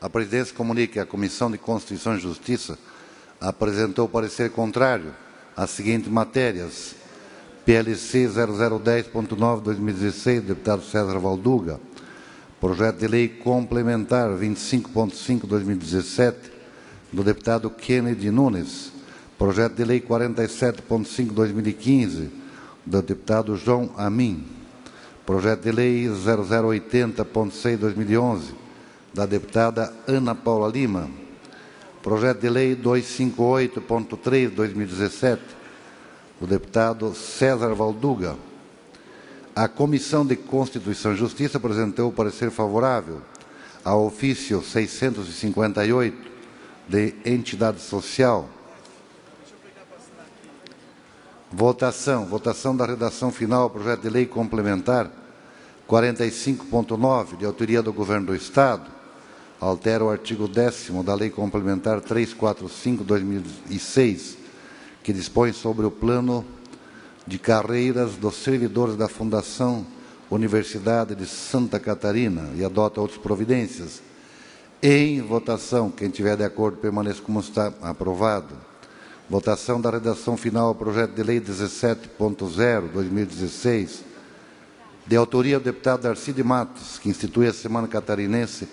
presidência comunica que a Comissão de Constituição e Justiça apresentou parecer contrário às seguintes matérias: PLC 0010.9/2016, deputado César Valduga; projeto de lei complementar 25.5/2017, do deputado Kennedy Nunes; projeto de lei 47.5/2015, do deputado João Amin; projeto de lei 0080.6/2011, da deputada Ana Paula Lima; projeto de lei 258.3/2017, do deputado César Valduga. A Comissão de Constituição e Justiça apresentou o parecer favorável ao ofício 658 de entidade social. Votação da redação final ao projeto de lei complementar 45.9, de autoria do Governo do Estado, altera o artigo 10º da Lei Complementar 345/2006, que dispõe sobre o plano de carreiras dos servidores da Fundação Universidade de Santa Catarina e adota outras providências. Em votação, quem tiver de acordo permaneça como está. Aprovado. Votação da redação final ao projeto de lei 17.0/2016, de autoria do deputado Darcy de Matos, que institui a Semana Catarinense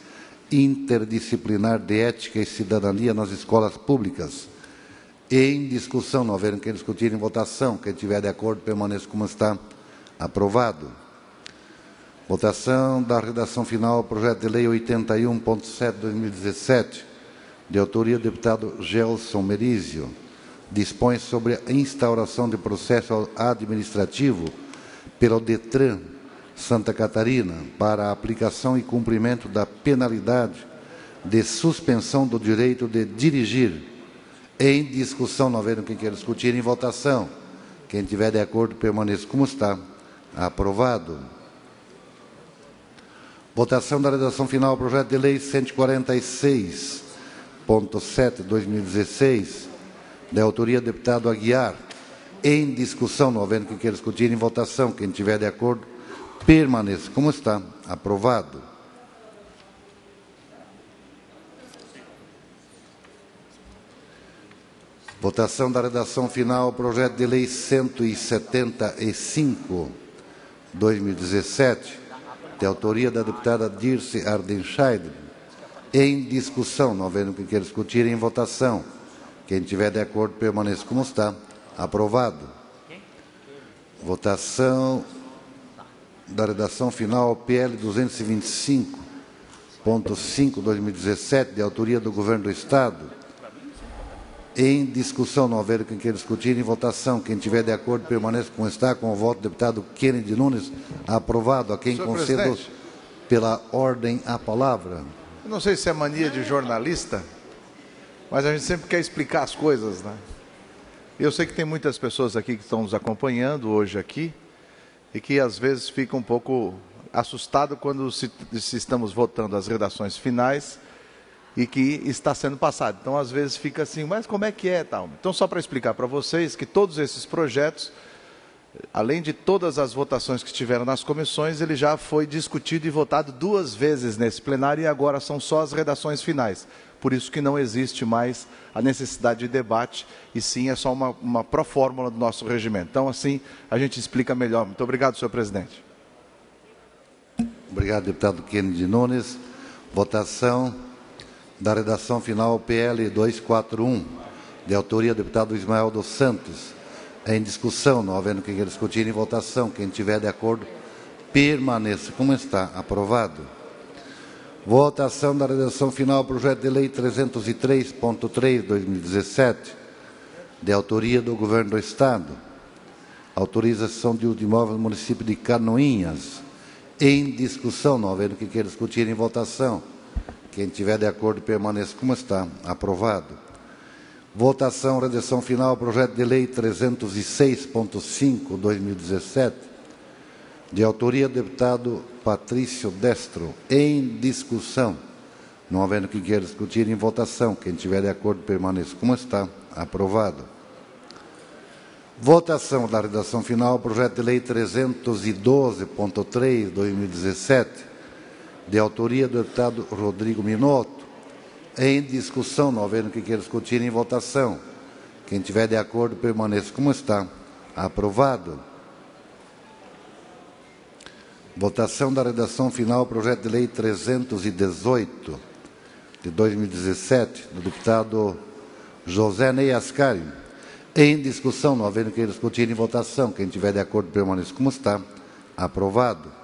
Interdisciplinar de Ética e Cidadania nas Escolas Públicas. Em discussão, não havendo quem discutir, em votação. Quem tiver de acordo, permaneça como está. Aprovado. Votação da redação final ao projeto de lei 81.7/2017, de autoria do deputado Gelson Merizio, dispõe sobre a instauração de processo administrativo pelo DETRAN Santa Catarina para a aplicação e cumprimento da penalidade de suspensão do direito de dirigir. Em discussão, não havendo quem queira discutir, em votação. Quem tiver de acordo, permaneça como está. Aprovado. Votação da redação final ao projeto de lei 146.7/2016, da autoria do deputado Aguiar. Em discussão, não havendo quem queira discutir, em votação. Quem tiver de acordo, permaneça como está. Aprovado. Votação da redação final, projeto de lei 175, 2017, de autoria da deputada Dirce Ardenscheid. Em discussão, não havendo quem queira discutir, em votação. Quem tiver de acordo, permaneça como está. Aprovado. Votação da redação final, PL 225.5, 2017, de autoria do Governo do Estado. Em discussão, não haver quem queira discutir, em votação. Quem tiver de acordo, permaneça como está, com o voto do deputado Kennedy Nunes. Aprovado. A quem concedo pela ordem a palavra. Eu não sei se é mania de jornalista, mas a gente sempre quer explicar as coisas, né? Eu sei que tem muitas pessoas aqui que estão nos acompanhando hoje aqui e que às vezes ficam um pouco assustados quando se estamos votando as redações finais e que está sendo passado. Então, às vezes, fica assim, mas como é que é, tal? Então, só para explicar para vocês que todos esses projetos, além de todas as votações que tiveram nas comissões, ele já foi discutido e votado 2 vezes nesse plenário e agora são só as redações finais. Por isso que não existe mais a necessidade de debate e sim é só uma pró-fórmula do nosso regimento. Então, assim, a gente explica melhor. Muito obrigado, senhor presidente. Obrigado, deputado Kennedy Nunes. Votação da redação final PL 241, de autoria do deputado Ismael dos Santos. Em discussão, não havendo quem queira discutir, em votação. Quem tiver de acordo, permaneça como está. Aprovado. Votação da redação final, projeto de lei 303.3, 2017, de autoria do Governo do Estado. Autorização de uso de imóveis no município de Canoinhas. Em discussão, não havendo quem queira discutir, em votação. Quem tiver de acordo, permaneça como está. Aprovado. Votação, redação final, projeto de lei 306.5, 2017, de autoria do deputado Patrício Destro. Em discussão. Não havendo quem queira discutir, em votação. Quem tiver de acordo, permaneça como está. Aprovado. Votação da redação final, projeto de lei 312.3, 2017, de autoria do deputado Rodrigo Minotto. Em discussão, não havendo quem queira discutir, em votação. Quem tiver de acordo, permaneça como está. Aprovado. Votação da redação final, projeto de lei 318, de 2017, do deputado José Ney Ascari. Em discussão, não havendo quem discutir, em votação. Quem tiver de acordo, permaneça como está. Aprovado.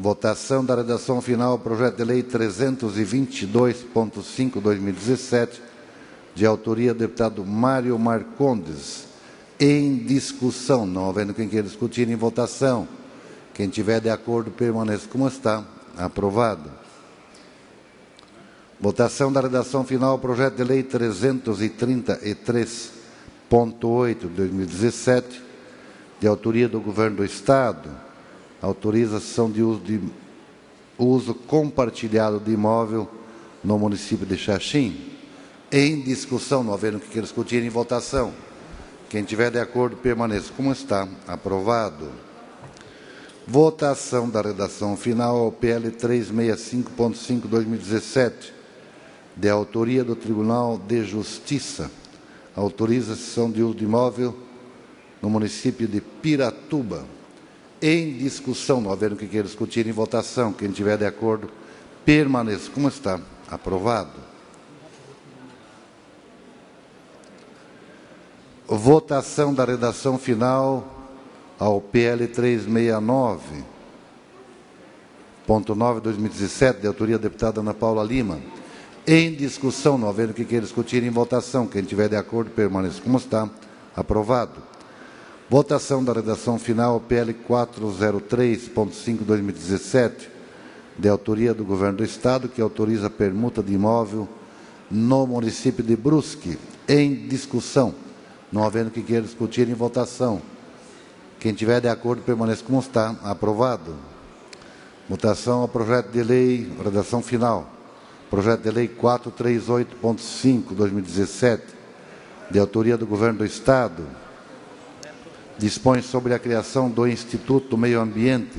Votação da redação final, projeto de lei 322.5, 2017, de autoria do deputado Mário Marcondes. Em discussão, não havendo quem queira discutir, em votação. Quem tiver de acordo, permaneça como está. Aprovado. Votação da redação final, projeto de lei 333.8, 2017, de autoria do Governo do Estado. Autorização de uso compartilhado de imóvel no município de Xaxim. Em discussão, não havendo que queira discutir, em votação. Quem tiver de acordo, permaneça como está. Aprovado. Votação da redação final ao PL 365.5, 2017, de autoria do Tribunal de Justiça. Autorização de uso de imóvel no município de Piratuba. Em discussão, não havendo que queira discutir, em votação. Quem tiver de acordo, permaneça como está. Aprovado. Votação da redação final ao PL 369.9, 2017, de autoria da deputada Ana Paula Lima. Em discussão, não havendo que queira discutir, em votação. Quem tiver de acordo, permaneça como está. Aprovado. Votação da redação final, PL 403.5, 2017, de autoria do Governo do Estado, que autoriza a permuta de imóvel no município de Brusque. Em discussão, não havendo que queira discutir, em votação. Quem tiver de acordo, permaneça como está. Aprovado. Votação ao projeto de lei, redação final. Projeto de lei 438.5, 2017, de autoria do Governo do Estado. Dispõe sobre a criação do Instituto do Meio Ambiente,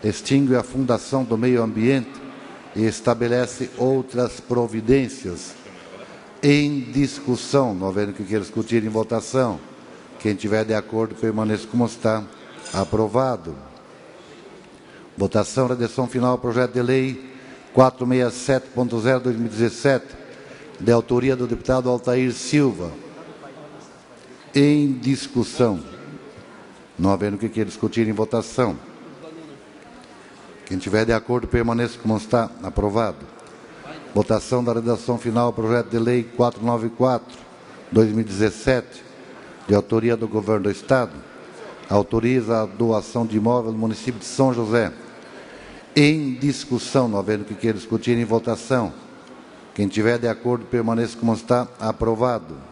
extingue a Fundação do Meio Ambiente e estabelece outras providências. Em discussão, não havendo que queira discutir, em votação. Quem tiver de acordo, permaneça como está. Aprovado. Votação, redação final, projeto de lei 467.0/2017, de autoria do deputado Altair Silva. Em discussão. Não havendo que queira discutir, em votação. Quem tiver de acordo, permaneça como está. Aprovado. Votação da redação final, projeto de lei 494/2017, de autoria do Governo do Estado, autoriza a doação de imóvel no município de São José. Em discussão, não havendo que queira discutir, em votação. Quem tiver de acordo, permaneça como está. Aprovado.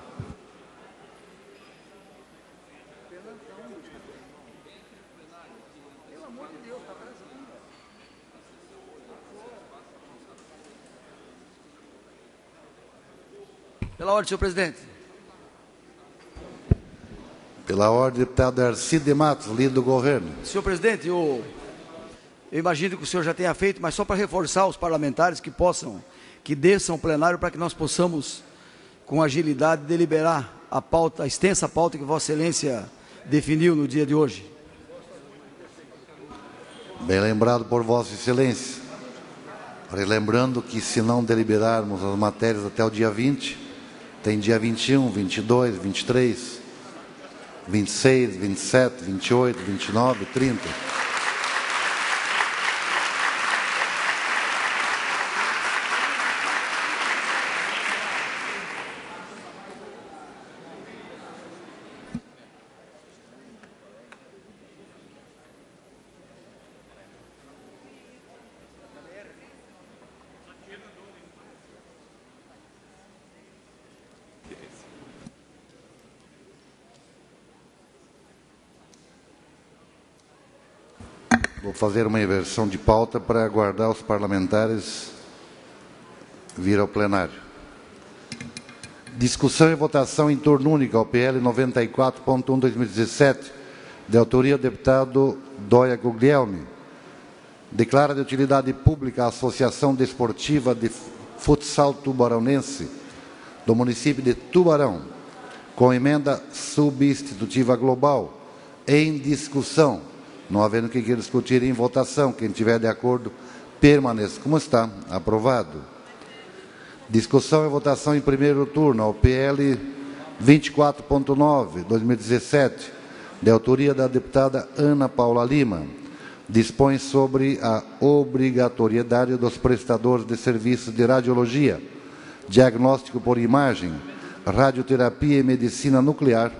Pela ordem, senhor presidente. Pela ordem, deputado Arcides de Matos, líder do governo. Senhor presidente, eu imagino que o senhor já tenha feito, mas só para reforçar os parlamentares que desçam ao plenário para que nós possamos, com agilidade, deliberar a pauta, a extensa pauta que Vossa Excelência definiu no dia de hoje. Bem lembrado por Vossa Excelência. Relembrando que, se não deliberarmos as matérias até o dia 20, tem dia 21, 22, 23, 26, 27, 28, 29, 30. Vou fazer uma inversão de pauta para aguardar os parlamentares vir ao plenário. Discussão e votação em turno único ao PL 94.1/2017, de autoria do deputado Dóia Guglielmi. Declara de utilidade pública a Associação Desportiva de Futsal Tubaronense do município de Tubarão, com emenda substitutiva global. Em discussão. Não havendo que queira discutir, em votação. Quem tiver de acordo, permaneça como está. Aprovado. Discussão e votação em primeiro turno ao PL 24.9/2017, de autoria da deputada Ana Paula Lima. Dispõe sobre a obrigatoriedade dos prestadores de serviços de radiologia, diagnóstico por imagem, radioterapia e medicina nuclear,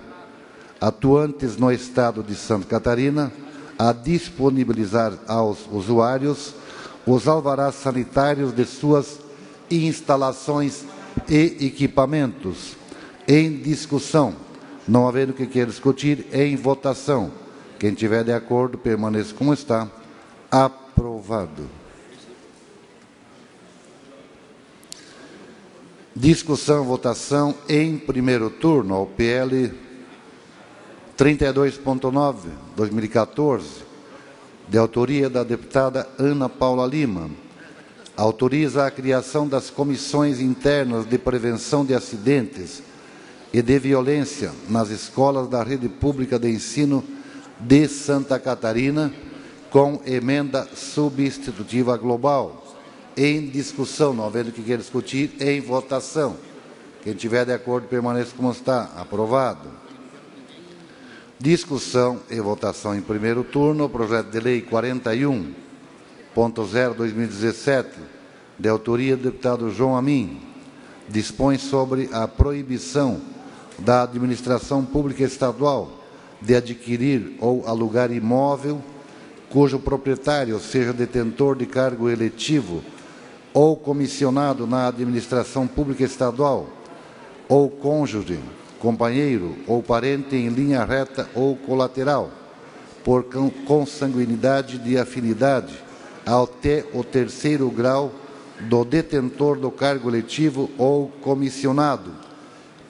atuantes no estado de Santa Catarina, a disponibilizar aos usuários os alvarás sanitários de suas instalações e equipamentos. Em discussão. Não havendo que queira discutir, em votação. Quem tiver de acordo, permaneça como está. Aprovado. Discussão e votação em primeiro turno ao PL 32.9/2014, de autoria da deputada Ana Paula Lima. Autoriza a criação das comissões internas de prevenção de acidentes e de violência nas escolas da rede pública de ensino de Santa Catarina, com emenda substitutiva global. Em discussão, não havendo que queira discutir, em votação. Quem tiver de acordo, permaneça como está. Aprovado. Discussão e votação em primeiro turno, o projeto de lei 41.0/2017, de autoria do deputado João Amin, dispõe sobre a proibição da administração pública estadual de adquirir ou alugar imóvel cujo proprietário seja detentor de cargo eletivo ou comissionado na administração pública estadual, ou cônjuge, companheiro ou parente em linha reta ou colateral, por consanguinidade de afinidade, até o terceiro grau do detentor do cargo eletivo ou comissionado,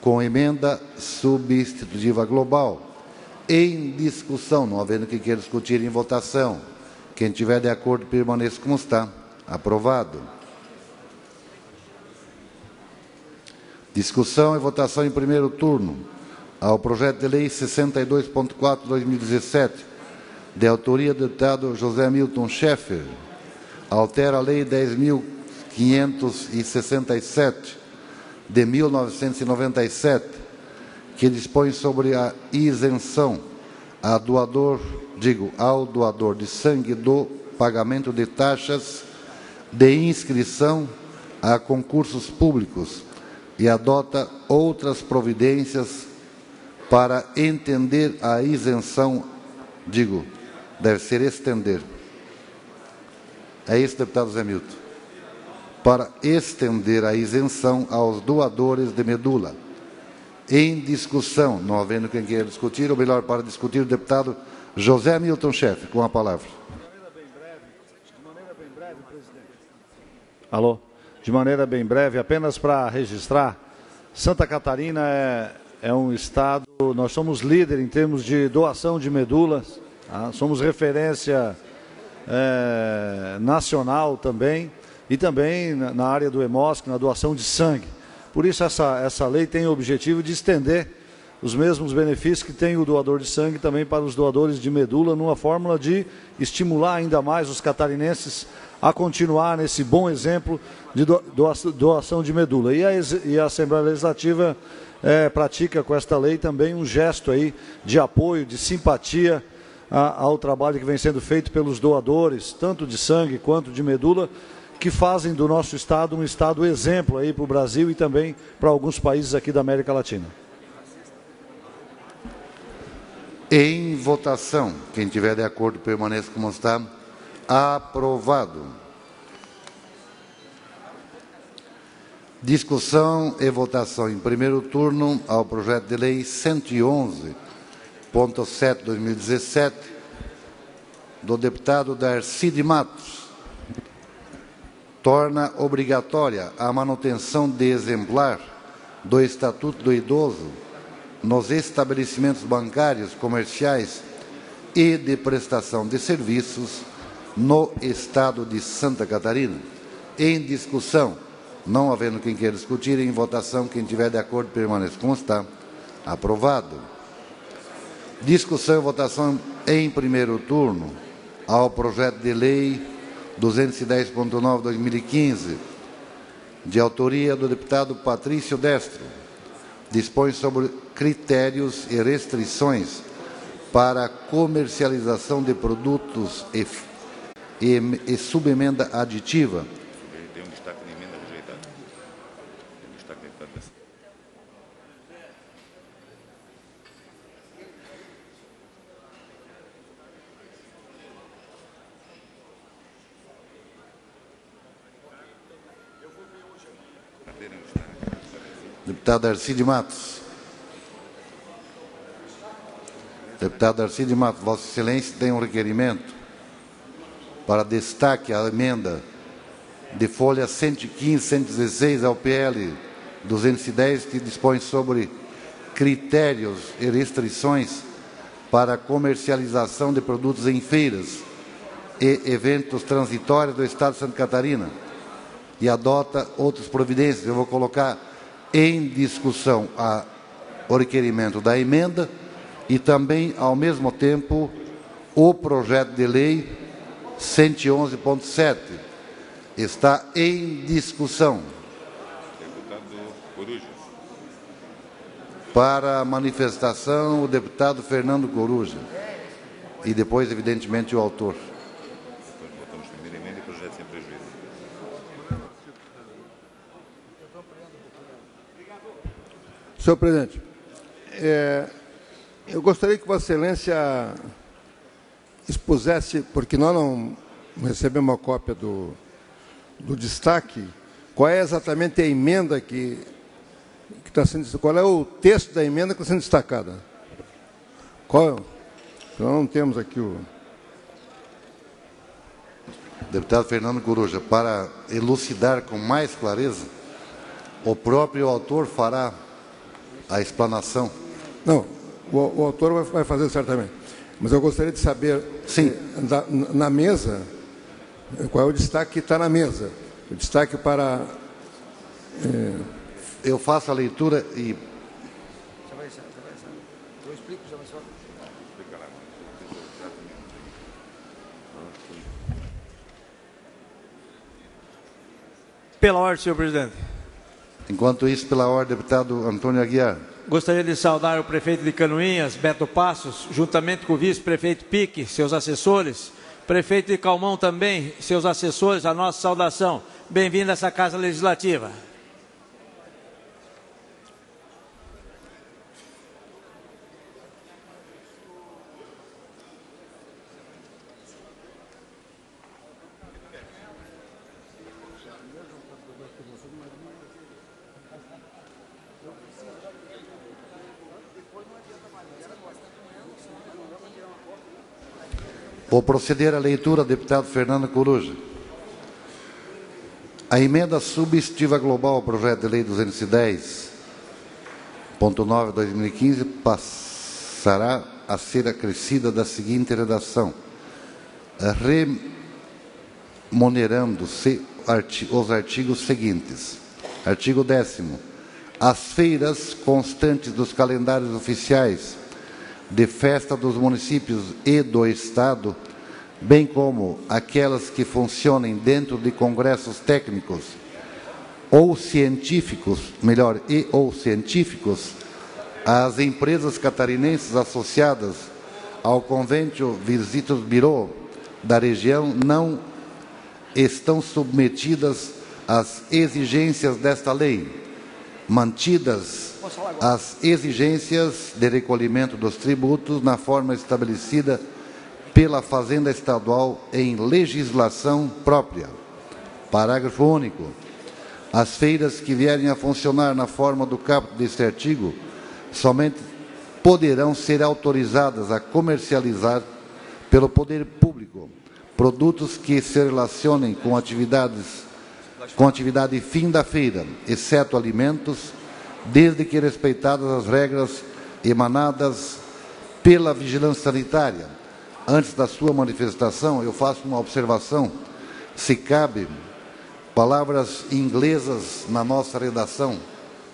com emenda substitutiva global. Em discussão, não havendo que queira discutir, em votação. Quem tiver de acordo, permaneça como está. Aprovado. Discussão e votação em primeiro turno ao projeto de lei 62.4/2017, de autoria do deputado José Milton Schaeffer, altera a lei 10.567 de 1997, que dispõe sobre a isenção ao doador de sangue do pagamento de taxas de inscrição a concursos públicos e adota outras providências para entender a isenção, deve ser estender. É isso, deputado Zé Milton. Para estender a isenção aos doadores de medula. Em discussão, não havendo quem queira discutir, ou melhor, para discutir, o deputado José Milton Schaeffer, com a palavra. Alô? De maneira bem breve, apenas para registrar, Santa Catarina é um estado, nós somos líder em termos de doação de medulas, tá? Somos referência nacional também, e também na área do HEMOSC, na doação de sangue. Por isso essa lei tem o objetivo de estender os mesmos benefícios que tem o doador de sangue também para os doadores de medula, numa fórmula de estimular ainda mais os catarinenses a continuar nesse bom exemplo de doação de medula. E a Assembleia Legislativa pratica com esta lei também um gesto aí de apoio, de simpatia ao trabalho que vem sendo feito pelos doadores, tanto de sangue quanto de medula, que fazem do nosso estado um estado exemplo aí para o Brasil e também para alguns países aqui da América Latina. Em votação, quem tiver de acordo permaneça como está. Aprovado. Discussão e votação em primeiro turno ao projeto de lei 111.7/2017 do deputado Darcy de Matos. Torna obrigatória a manutenção de exemplar do Estatuto do Idoso nos estabelecimentos bancários, comerciais e de prestação de serviços no Estado de Santa Catarina. Em discussão, não havendo quem queira discutir, em votação, quem tiver de acordo permaneça como está. Aprovado. Discussão e votação em primeiro turno ao projeto de lei 210.9/2015, de autoria do deputado Patrício Destro. Dispõe sobre critérios e restrições para a comercialização de produtos e subemenda aditiva. Tem um destaque na emenda rejeitada. Tem um destaque na emenda. Deputado Darcy de Matos. Deputado Darcy de Matos, Vossa Excelência tem um requerimento para destaque à emenda de folha 115, 116 ao PL 210, que dispõe sobre critérios e restrições para a comercialização de produtos em feiras e eventos transitórios do Estado de Santa Catarina e adota outras providências. Eu vou colocar em discussão o requerimento da emenda e também, ao mesmo tempo, o projeto de lei 111.7. Está em discussão. Deputado Coruja. Para a manifestação, o deputado Fernando Coruja. E depois, evidentemente, o autor. Votamos primeiro emenda e projeto sem prejuízo. Senhor presidente, eu gostaria que Vossa Excelência expusesse, porque nós não recebemos uma cópia do destaque, qual é exatamente a emenda que está sendo, qual é o texto da emenda que está sendo destacada? Nós não temos aqui o... Deputado Fernando Coruja, para elucidar com mais clareza, o próprio autor fará a explanação. Não, o autor vai fazer certamente. Mas eu gostaria de saber, sim, na mesa, qual é o destaque que está na mesa. O destaque para eu faço a leitura e... Eu explico, já vai só. Pela ordem, senhor presidente. Enquanto isso, pela ordem, deputado Antônio Aguiar. Gostaria de saudar o prefeito de Canoinhas, Beto Passos, juntamente com o vice-prefeito Pique, seus assessores, prefeito de Calmon também, seus assessores, a nossa saudação. Bem-vindo a essa Casa Legislativa. Vou proceder à leitura, deputado Fernando Coruja. A emenda substitutiva global ao projeto de lei 210.9/2015 passará a ser acrescida da seguinte redação: remunerando-se os artigos seguintes. Artigo 10º. As feiras constantes dos calendários oficiais de festa dos municípios e do Estado, bem como aquelas que funcionem dentro de congressos técnicos ou científicos, ou científicos, as empresas catarinenses associadas ao Convênio Visitos Bureau da região não estão submetidas às exigências desta lei, mantidas as exigências de recolhimento dos tributos na forma estabelecida pela Fazenda Estadual em legislação própria. Parágrafo único. As feiras que vierem a funcionar na forma do caput deste artigo somente poderão ser autorizadas a comercializar pelo poder público produtos que se relacionem com atividade fim da feira, exceto alimentos, desde que respeitadas as regras emanadas pela vigilância sanitária. Antes da sua manifestação, eu faço uma observação, se cabe, palavras inglesas na nossa redação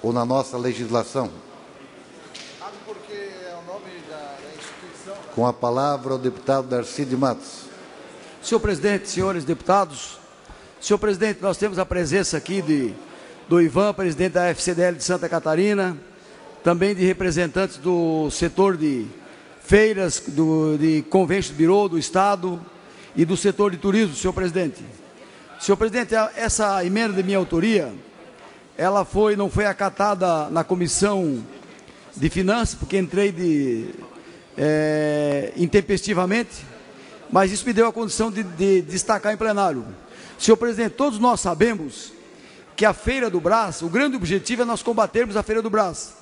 ou na nossa legislação. Porque é o nome da instituição. Com a palavra o deputado Darcy de Matos. Senhor presidente, senhores deputados, senhor presidente, nós temos a presença aqui do Ivan, presidente da FCDL de Santa Catarina, também de representantes do setor de feiras, de Convention Bureau do Estado e do setor de turismo, senhor presidente. Senhor presidente, essa emenda de minha autoria, ela não foi acatada na Comissão de Finanças, porque entrei intempestivamente, mas isso me deu a condição de destacar em plenário. Senhor presidente, todos nós sabemos que a Feira do Brás, o grande objetivo é nós combatermos a Feira do Brás,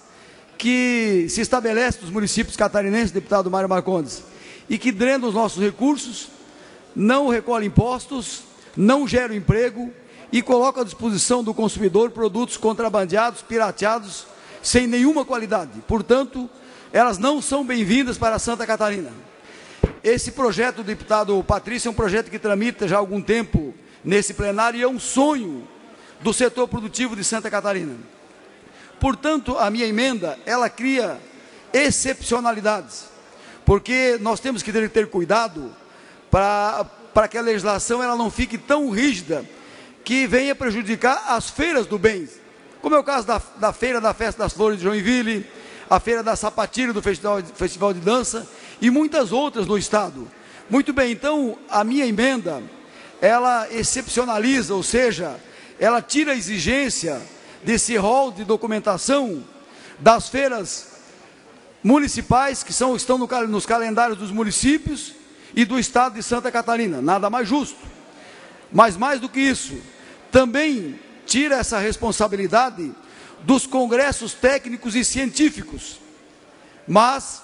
que se estabelece nos municípios catarinenses, deputado Mário Marcondes, e que drena os nossos recursos, não recolhe impostos, não gera emprego e coloca à disposição do consumidor produtos contrabandeados, pirateados, sem nenhuma qualidade. Portanto, elas não são bem-vindas para Santa Catarina. Esse projeto do deputado Patrício é um projeto que tramita já há algum tempo nesse plenário e é um sonho do setor produtivo de Santa Catarina. Portanto, a minha emenda, ela cria excepcionalidades, porque nós temos que ter cuidado para que a legislação ela não fique tão rígida que venha prejudicar as feiras do bem, como é o caso da Feira da Festa das Flores de Joinville, a Feira da Sapatilha do Festival de Dança e muitas outras no Estado. Muito bem, então, a minha emenda, ela excepcionaliza, ou seja, ela tira a exigência desse rol de documentação das feiras municipais, que estão nos calendários dos municípios e do Estado de Santa Catarina. Nada mais justo. Mas mais do que isso, também tira essa responsabilidade dos congressos técnicos e científicos. Mas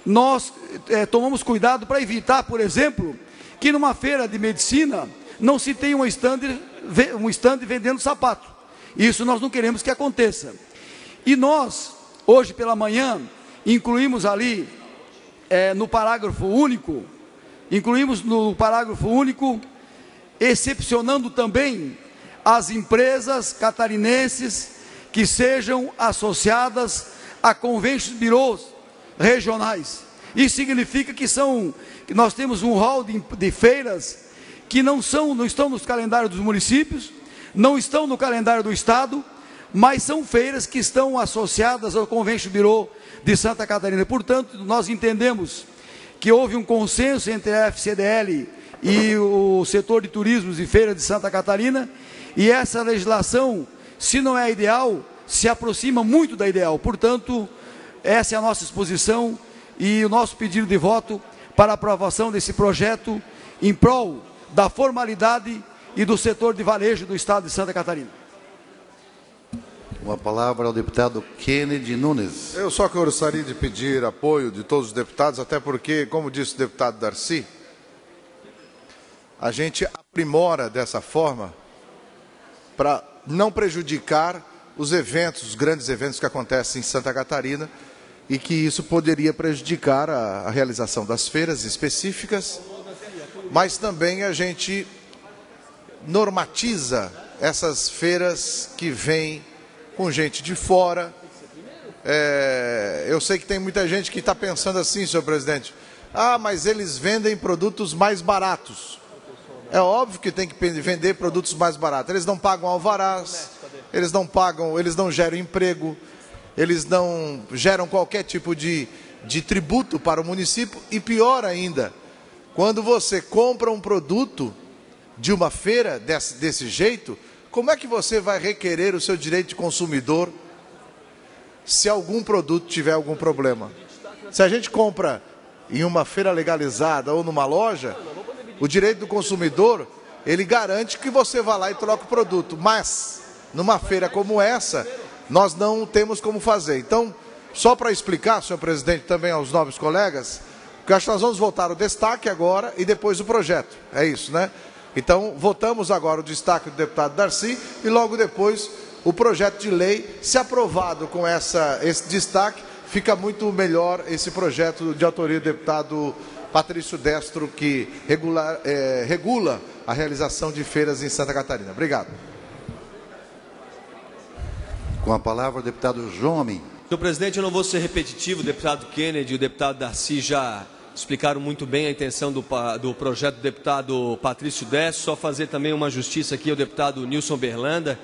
nós tomamos cuidado para evitar, por exemplo, que numa feira de medicina não se tenha um stand vendendo sapato. Isso nós não queremos que aconteça. E nós, hoje pela manhã, incluímos ali, no parágrafo único, excepcionando também as empresas catarinenses que sejam associadas a convention bureaus regionais. Isso significa que nós temos um hall de feiras que não estão nos calendários dos municípios, não estão no calendário do Estado, mas são feiras que estão associadas ao Convention Bureau de Santa Catarina. Portanto, nós entendemos que houve um consenso entre a FCDL e o setor de turismos e feiras de Santa Catarina, e essa legislação, se não é ideal, se aproxima muito da ideal. Portanto, essa é a nossa exposição e o nosso pedido de voto para a aprovação desse projeto em prol da formalidade e do setor de varejo do Estado de Santa Catarina. Uma palavra ao deputado Kennedy Nunes. Eu só gostaria de pedir apoio de todos os deputados, até porque, como disse o deputado Darcy, a gente aprimora dessa forma para não prejudicar os eventos, os grandes eventos que acontecem em Santa Catarina, e que isso poderia prejudicar a realização das feiras específicas, mas também a gente normatiza essas feiras que vêm com gente de fora. Eu sei que tem muita gente que está pensando assim, senhor presidente, mas eles vendem produtos mais baratos. É óbvio que tem que vender produtos mais baratos. Eles não pagam alvarás, eles não geram emprego, eles não geram qualquer tipo de tributo para o município, e pior ainda, quando você compra um produto de uma feira desse jeito, como é que você vai requerer o seu direito de consumidor se algum produto tiver algum problema? Se a gente compra em uma feira legalizada ou numa loja, o direito do consumidor, ele garante que você vá lá e troca o produto, mas numa feira como essa, nós não temos como fazer. Então, só para explicar, senhor presidente, também aos nobres colegas, que acho que nós vamos votar o destaque agora e depois o projeto. É isso, né? Então, votamos agora o destaque do deputado Darcy e logo depois o projeto de lei. Se aprovado com esse destaque, fica muito melhor esse projeto de autoria do deputado Patrício Destro, que regula a realização de feiras em Santa Catarina. Obrigado. Com a palavra o deputado João Amin. Senhor presidente, eu não vou ser repetitivo, o deputado Kennedy e o deputado Darcy já explicaram muito bem a intenção do projeto do deputado Patrício Destro. Só fazer também uma justiça aqui ao deputado Nilson Berlanda,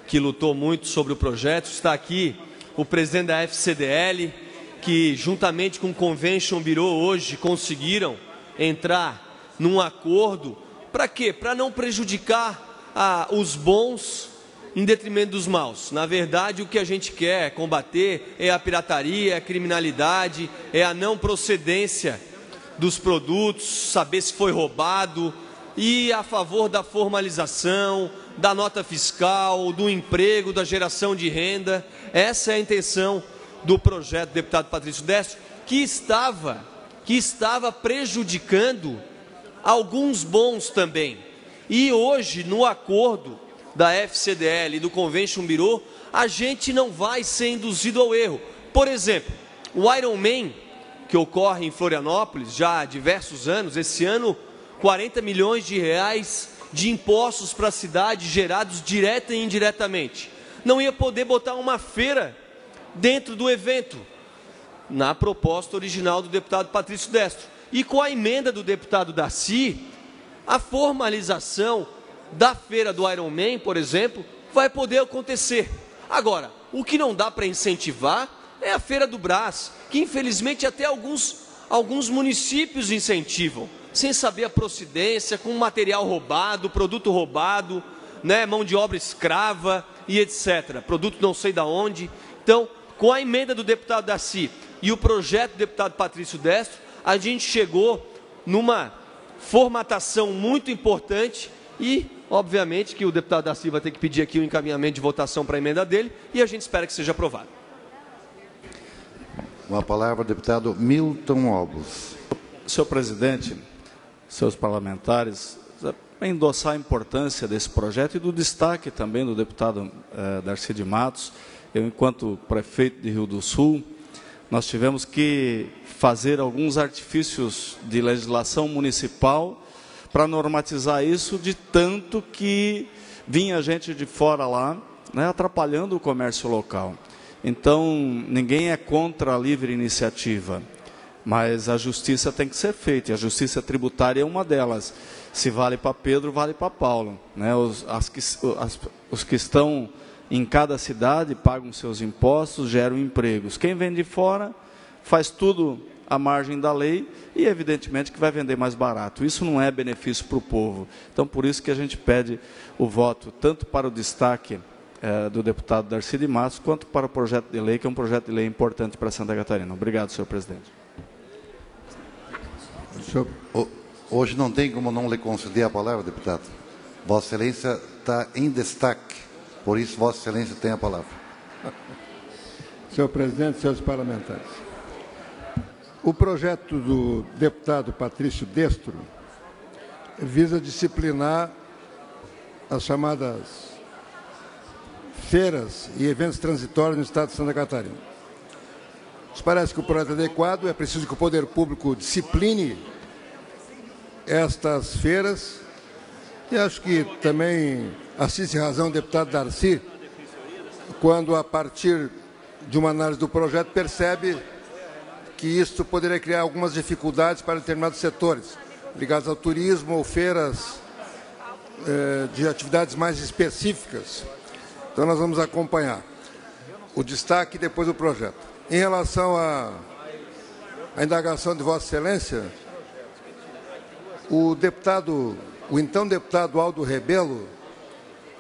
que lutou muito sobre o projeto. Está aqui o presidente da FCDL, que juntamente com o Convention Bureau hoje conseguiram entrar num acordo. Para quê? Para não prejudicar os bons em detrimento dos maus. Na verdade, o que a gente quer combater é a pirataria, é a criminalidade, é a não procedência dos produtos, saber se foi roubado, e a favor da formalização, da nota fiscal, do emprego, da geração de renda. Essa é a intenção do projeto do deputado Patrício Destro, que estava prejudicando alguns bons também. E hoje, no acordo da FCDL e do Convention Bureau, a gente não vai ser induzido ao erro. Por exemplo, o Ironman, que ocorre em Florianópolis já há diversos anos, esse ano 40 milhões de reais de impostos para a cidade gerados direta e indiretamente. Não ia poder botar uma feira dentro do evento, na proposta original do deputado Patrício Destro. E com a emenda do deputado Darcy, a formalização da feira do Ironman, por exemplo, vai poder acontecer. Agora, o que não dá para incentivar é a Feira do Brás, que infelizmente até alguns municípios incentivam, sem saber a procedência, com material roubado, produto roubado, né, mão de obra escrava e etc. Produto não sei da onde. Então, com a emenda do deputado Darcy e o projeto do deputado Patrício Destro, a gente chegou numa formatação muito importante e, obviamente, que o deputado Darcy vai ter que pedir aqui o encaminhamento de votação para a emenda dele e a gente espera que seja aprovado. Uma palavra, deputado Milton Obos. Senhor presidente, seus parlamentares, para endossar a importância desse projeto e do destaque também do deputado Darcy de Matos, eu, enquanto prefeito de Rio do Sul, nós tivemos que fazer alguns artifícios de legislação municipal para normatizar isso, de tanto que vinha gente de fora lá né, atrapalhando o comércio local. Então, ninguém é contra a livre iniciativa, mas a justiça tem que ser feita, e a justiça tributária é uma delas. Se vale para Pedro, vale para Paulo, né? Os que estão em cada cidade pagam seus impostos, geram empregos. Quem vem de fora faz tudo à margem da lei e, evidentemente, que vai vender mais barato. Isso não é benefício para o povo. Então, por isso que a gente pede o voto, tanto para o destaque do deputado Darcy de Matos, quanto para o projeto de lei, que é um projeto de lei importante para Santa Catarina. Obrigado, senhor presidente. Hoje não tem como não lhe conceder a palavra, deputado. Vossa Excelência está em destaque, por isso Vossa Excelência tem a palavra. Senhor presidente, senhores parlamentares, o projeto do deputado Patrício Destro visa disciplinar as chamadas feiras e eventos transitórios no estado de Santa Catarina. Nos parece que o projeto é adequado, é preciso que o poder público discipline estas feiras, e acho que também assiste razão o deputado Darcy, quando, a partir de uma análise do projeto, percebe que isso poderia criar algumas dificuldades para determinados setores, ligados ao turismo ou feiras de atividades mais específicas. Então, nós vamos acompanhar o destaque depois do projeto. Em relação à indagação de Vossa Excelência, o então deputado Aldo Rebelo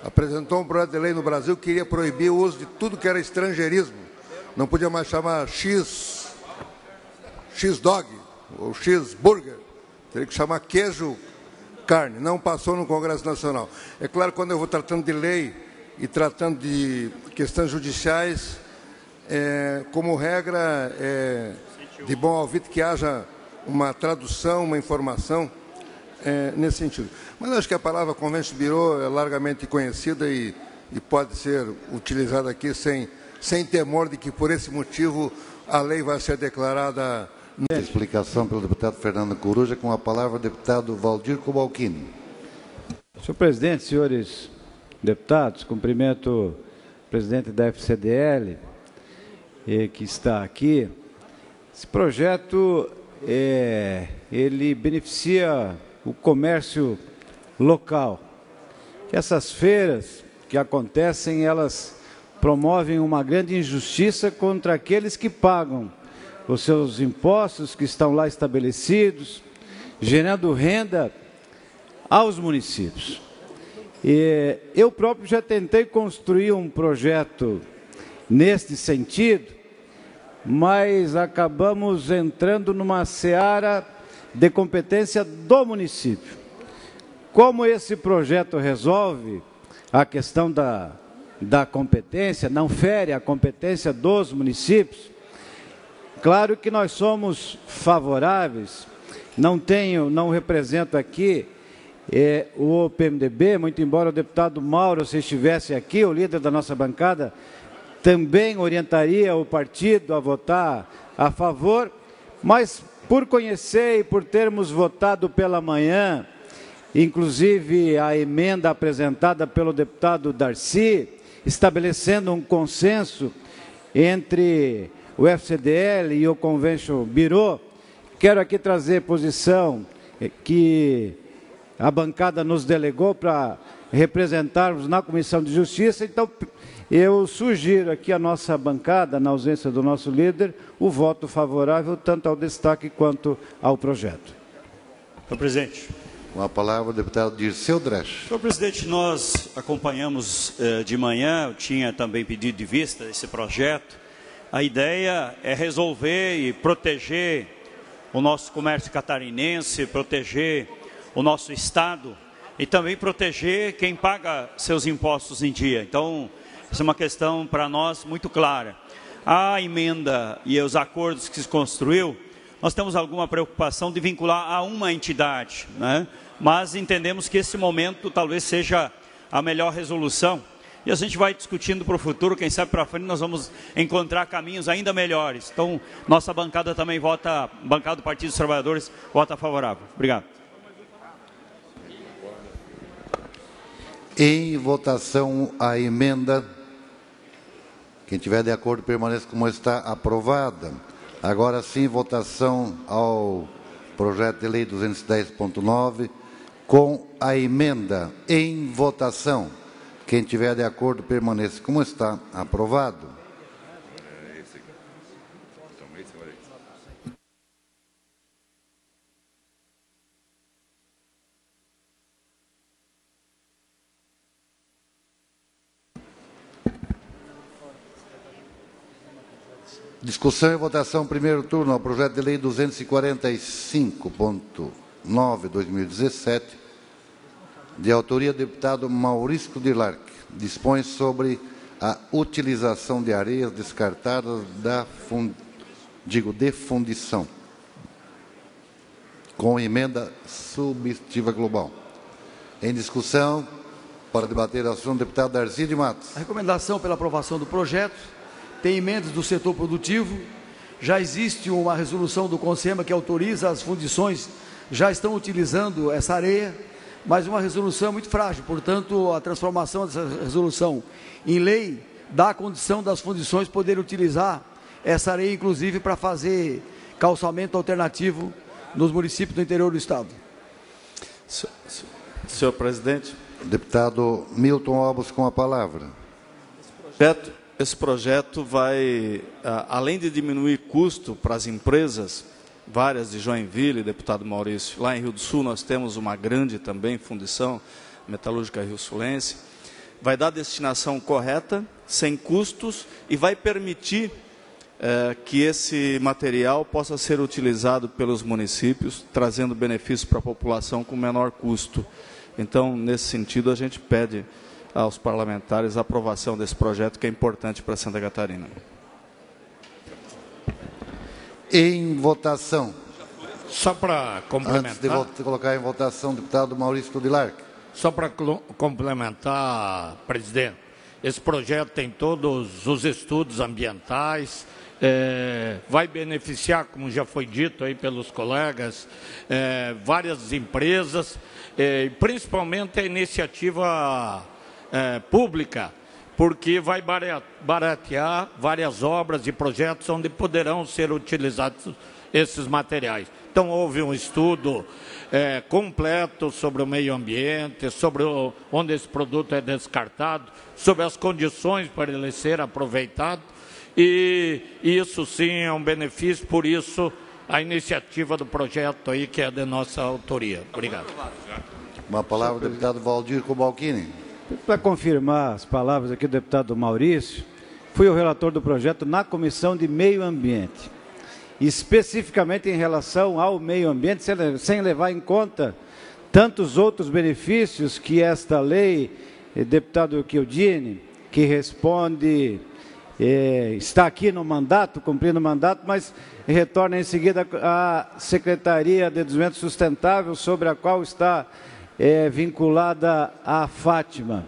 apresentou um projeto de lei no Brasil que queria proibir o uso de tudo que era estrangeirismo. Não podia mais chamar X-Dog ou X-Burger. Teria que chamar queijo carne. Não passou no Congresso Nacional. É claro, quando eu vou tratando de lei e tratando de questões judiciais, como regra, de bom ouvido que haja uma tradução, uma informação nesse sentido. Mas acho que a palavra Convention Bureau é largamente conhecida e pode ser utilizada aqui sem temor de que, por esse motivo, a lei vai ser declarada... Explicação pelo deputado Fernando Coruja, com a palavra o deputado Valdir Cobalcini. Senhor presidente, senhores deputados, cumprimento o presidente da FCDL, que está aqui. Esse projeto, ele beneficia o comércio local. Essas feiras que acontecem, elas promovem uma grande injustiça contra aqueles que pagam os seus impostos, que estão lá estabelecidos, gerando renda aos municípios. Eu próprio já tentei construir um projeto neste sentido, mas acabamos entrando numa seara de competência do município. Como esse projeto resolve a questão da competência, não fere a competência dos municípios, claro que nós somos favoráveis. Não represento aqui o PMDB, muito embora o deputado Mauro, se estivesse aqui, o líder da nossa bancada, também orientaria o partido a votar a favor, mas por conhecer e por termos votado pela manhã, inclusive a emenda apresentada pelo deputado Darcy, estabelecendo um consenso entre o FCDL e o Convention Bureau, quero aqui trazer posição que a bancada nos delegou para representarmos na Comissão de Justiça. Então, eu sugiro aqui à nossa bancada, na ausência do nosso líder, o voto favorável tanto ao destaque quanto ao projeto. Senhor presidente. Com a palavra o deputado Dirceu Dresch. Senhor presidente, nós acompanhamos de manhã, eu tinha também pedido de vista esse projeto. A ideia é resolver e proteger o nosso comércio catarinense, proteger o nosso estado e também proteger quem paga seus impostos em dia. Então, essa é uma questão para nós muito clara. A emenda e os acordos que se construiu, nós temos alguma preocupação de vincular a uma entidade, né? Mas entendemos que esse momento talvez seja a melhor resolução. E a gente vai discutindo para o futuro, quem sabe para frente nós vamos encontrar caminhos ainda melhores. Então, nossa bancada também vota, bancada do Partido dos Trabalhadores, vota favorável. Obrigado. Em votação a emenda Quem tiver de acordo, permaneça como está. Aprovada. Agora sim, votação ao projeto de lei 210.9, com a emenda em votação. Quem tiver de acordo, permaneça como está. Aprovado. Discussão e votação, primeiro turno, ao projeto de lei 245.9/2017, de autoria do deputado Maurício Dilarc, dispõe sobre a utilização de areias descartadas de fundição, com emenda substitutiva global. Em discussão, para debater o assunto, deputado Darcy de Matos. A recomendação pela aprovação do projeto tem emendas do setor produtivo, já existe uma resolução do CONSEMA que autoriza as fundições, já estão utilizando essa areia, mas uma resolução muito frágil, portanto, a transformação dessa resolução em lei dá a condição das fundições poderem utilizar essa areia, inclusive, para fazer calçamento alternativo nos municípios do interior do Estado. Senhor presidente. Deputado Milton Obos com a palavra. Esse projeto vai, além de diminuir custo para as empresas, várias de Joinville, deputado Maurício, lá em Rio do Sul nós temos uma grande também fundição metalúrgica rio-sulense, vai dar destinação correta, sem custos, e vai permitir que esse material possa ser utilizado pelos municípios, trazendo benefícios para a população com menor custo. Então, nesse sentido, a gente pede aos parlamentares a aprovação desse projeto, que é importante para Santa Catarina. Em votação. Só para complementar. Antes de colocar em votação, deputado Maurício Dilarc. Só para complementar, presidente, esse projeto tem todos os estudos ambientais, vai beneficiar, como já foi dito aí pelos colegas, várias empresas, principalmente a iniciativa pública, porque vai baratear várias obras e projetos onde poderão ser utilizados esses materiais. Então, houve um estudo completo sobre o meio ambiente, sobre onde esse produto é descartado, sobre as condições para ele ser aproveitado, e isso sim é um benefício, por isso a iniciativa do projeto aí, que é de nossa autoria. Obrigado. Uma palavra do deputado Valdir Cobalcini. Para confirmar as palavras aqui do deputado Maurício, fui o relator do projeto na Comissão de Meio Ambiente, especificamente em relação ao meio ambiente, sem levar em conta tantos outros benefícios que esta lei, deputado Chiodini, que responde, está aqui no mandato, cumprindo o mandato, mas retorna em seguida à Secretaria de Desenvolvimento Sustentável, sobre a qual está vinculada à Fátima.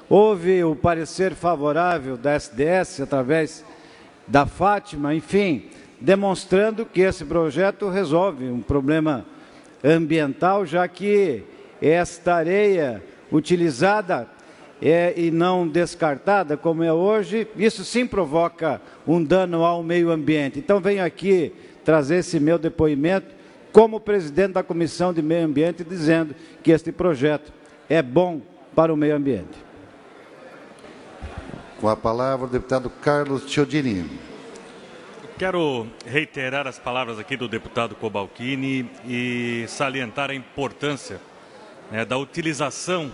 Houve o parecer favorável da SDS através da Fátima, enfim, demonstrando que esse projeto resolve um problema ambiental, já que esta areia utilizada e não descartada, como é hoje, isso sim provoca um dano ao meio ambiente. Então, venho aqui trazer esse meu depoimento como presidente da Comissão de Meio Ambiente, dizendo que este projeto é bom para o meio ambiente. Com a palavra, o deputado Carlos Chiodini. Quero reiterar as palavras aqui do deputado Cobalcini e salientar a importância da utilização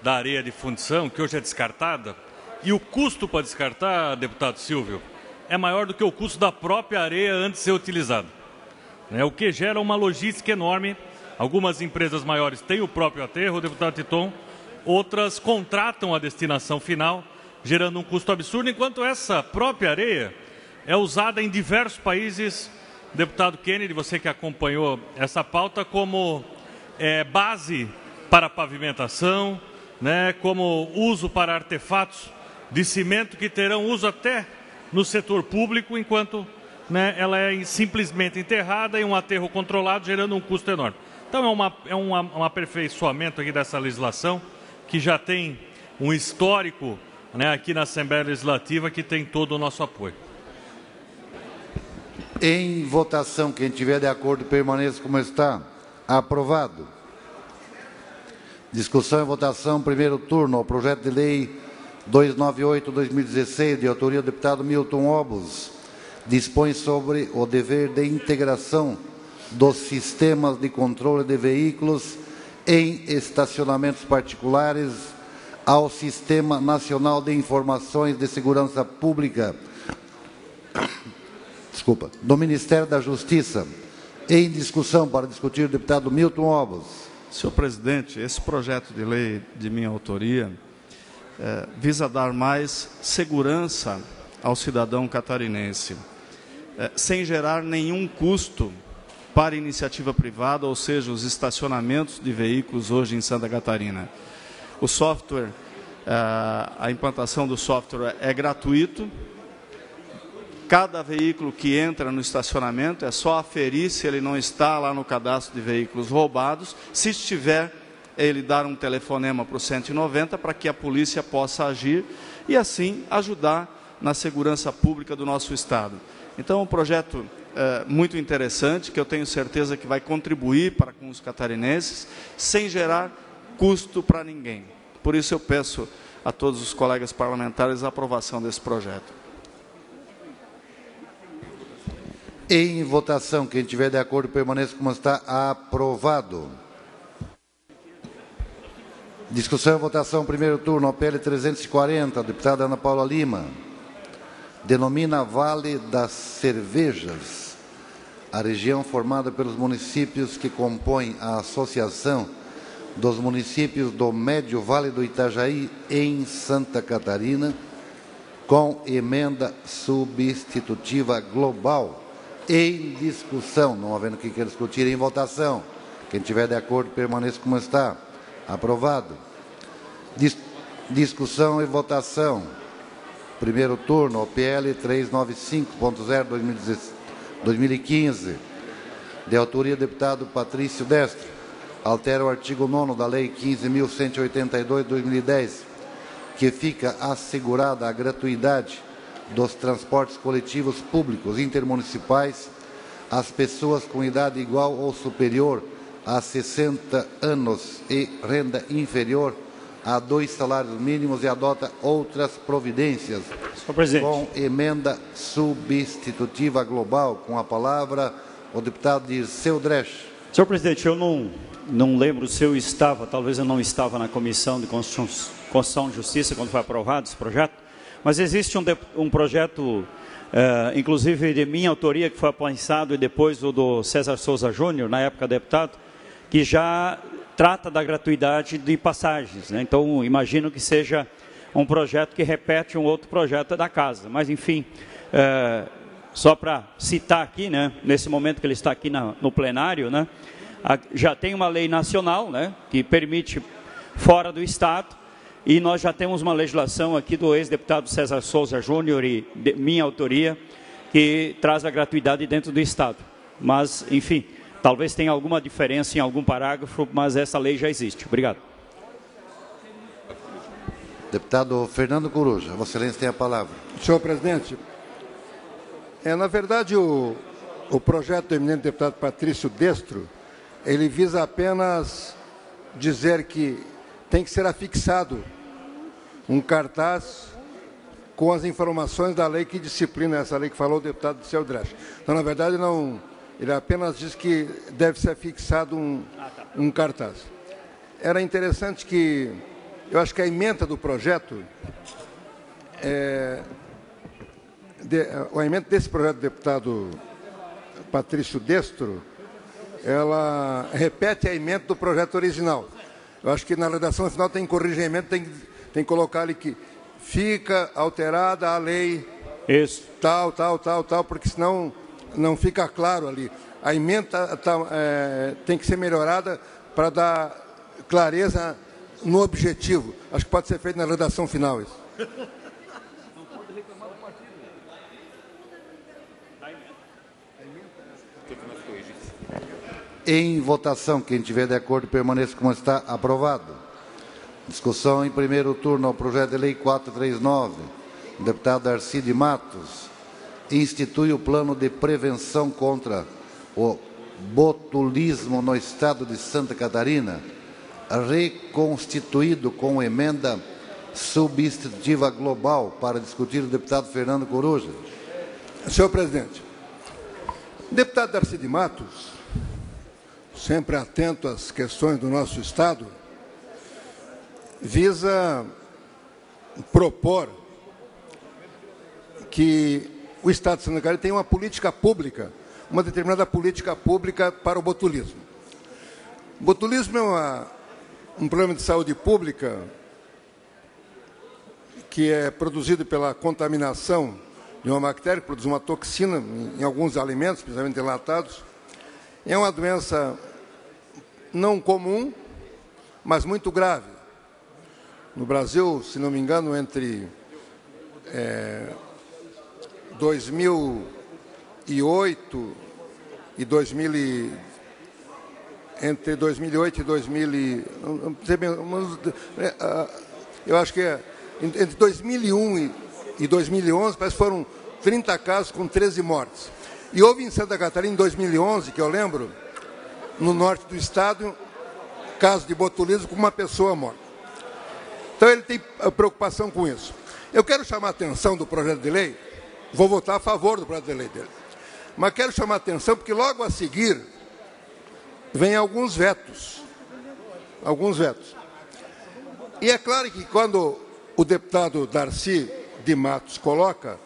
da areia de fundição, que hoje é descartada, e o custo para descartar, deputado Silvio, é maior do que o custo da própria areia antes de ser utilizada. O que gera uma logística enorme. Algumas empresas maiores têm o próprio aterro, deputado Titon, outras contratam a destinação final, gerando um custo absurdo, enquanto essa própria areia é usada em diversos países, deputado Kennedy, você que acompanhou essa pauta, como base para pavimentação, como uso para artefatos de cimento que terão uso até no setor público, enquanto ela é simplesmente enterrada em um aterro controlado, gerando um custo enorme. Então, é um aperfeiçoamento aqui dessa legislação, que já tem um histórico né, aqui na Assembleia Legislativa, que tem todo o nosso apoio. Em votação, quem tiver de acordo permaneça como está. Aprovado. Discussão e votação, primeiro turno, o projeto de lei 298/2016, de autoria do deputado Milton Obos, dispõe sobre o dever de integração dos sistemas de controle de veículos em estacionamentos particulares ao Sistema Nacional de Informações de Segurança Pública, do Ministério da Justiça. Em discussão, para discutir, o deputado Milton Obos. Senhor presidente, esse projeto de lei de minha autoria visa dar mais segurança ao cidadão catarinense, sem gerar nenhum custo para a iniciativa privada, ou seja, os estacionamentos de veículos hoje em Santa Catarina. O software, a implantação do software é gratuito. Cada veículo que entra no estacionamento é só aferir se ele não está lá no cadastro de veículos roubados. Se estiver, ele dar um telefonema para o 190 para que a polícia possa agir e assim ajudar na segurança pública do nosso Estado. Então, é um projeto muito interessante, que eu tenho certeza que vai contribuir para com os catarinenses, sem gerar custo para ninguém. Por isso eu peço a todos os colegas parlamentares a aprovação desse projeto. Em votação, quem tiver de acordo permaneça como está. Aprovado. Discussão e votação, primeiro turno, o PL 340, deputada Ana Paula Lima. Denomina Vale das Cervejas a região formada pelos municípios que compõem a Associação dos Municípios do Médio Vale do Itajaí, em Santa Catarina, com emenda substitutiva global. Em discussão, não havendo quem queira discutir, em votação. Quem tiver de acordo, permaneça como está. Aprovado. Discussão e votação. Primeiro turno, o PL 395.0/2015, de autoria do deputado Patrício Destro, altera o artigo 9º da Lei 15.182/2010, que fica assegurada a gratuidade dos transportes coletivos públicos intermunicipais às pessoas com idade igual ou superior a 60 anos e renda inferior a 2 salários mínimos, e adota outras providências. Senhor presidente. Com emenda substitutiva global. Com a palavra, o deputado Dirceu Dresch. Senhor presidente, eu não lembro se eu estava, talvez eu não estava na Comissão de Constituição e Justiça quando foi aprovado esse projeto, mas existe um projeto, inclusive de minha autoria, que foi avançado, e depois o do César Souza Júnior, na época deputado, que já trata da gratuidade de passagens, né? Então, imagino que seja um projeto que repete um outro projeto da casa. Mas, enfim, só para citar aqui, né, nesse momento que ele está aqui no plenário, né, já tem uma lei nacional, né, que permite fora do Estado, e nós já temos uma legislação aqui do ex-deputado César Souza Júnior e de minha autoria, que traz a gratuidade dentro do Estado. Mas, enfim, talvez tenha alguma diferença em algum parágrafo, mas essa lei já existe. Obrigado. Deputado Fernando Coruja, Vossa Excelência tem a palavra. Senhor presidente, na verdade o projeto do eminente deputado Patrício Destro, ele visa apenas dizer que tem que ser afixado um cartaz com as informações da lei que disciplina essa lei que falou o deputado Dirceu Dresch. Então, na verdade, não, ele apenas diz que deve ser fixado um cartaz. Era interessante que, eu acho que a emenda do projeto, a emenda desse projeto do deputado Patrício Destro, ela repete a emenda do projeto original. Eu acho que na redação final tem corrigimento, tem que colocar ali que fica alterada a lei tal, porque senão não fica claro ali. A emenda tem que ser melhorada para dar clareza no objetivo. Acho que pode ser feito na redação final isso. Em votação, quem tiver de acordo permaneça como está. Aprovado. Discussão em primeiro turno ao projeto de lei 439, do deputado Darcy de Matos, institui o plano de prevenção contra o botulismo no estado de Santa Catarina, reconstituído com emenda substitutiva global, para discutir o deputado Fernando Coruja. Senhor presidente, o deputado Darcy de Matos, sempre atento às questões do nosso estado, visa propor que o estado de Santa Catarina tenha uma política pública, uma determinada política pública para o botulismo. O botulismo é um problema de saúde pública que é produzido pela contaminação de uma bactéria que produz uma toxina em alguns alimentos, principalmente enlatados. É uma doença não comum, mas muito grave. No Brasil, se não me engano, entre 2008 e 2000, entre 2008 e 2000, eu acho que entre 2001 e 2011, parece que foram 30 casos com 13 mortes. E houve em Santa Catarina, em 2011, que eu lembro, no norte do estado, caso de botulismo com uma pessoa morta. Então ele tem preocupação com isso. Eu quero chamar a atenção do projeto de lei, vou votar a favor do projeto de lei dele, mas quero chamar a atenção porque logo a seguir vem alguns vetos. Alguns vetos. E é claro que quando o deputado Darcy de Matos coloca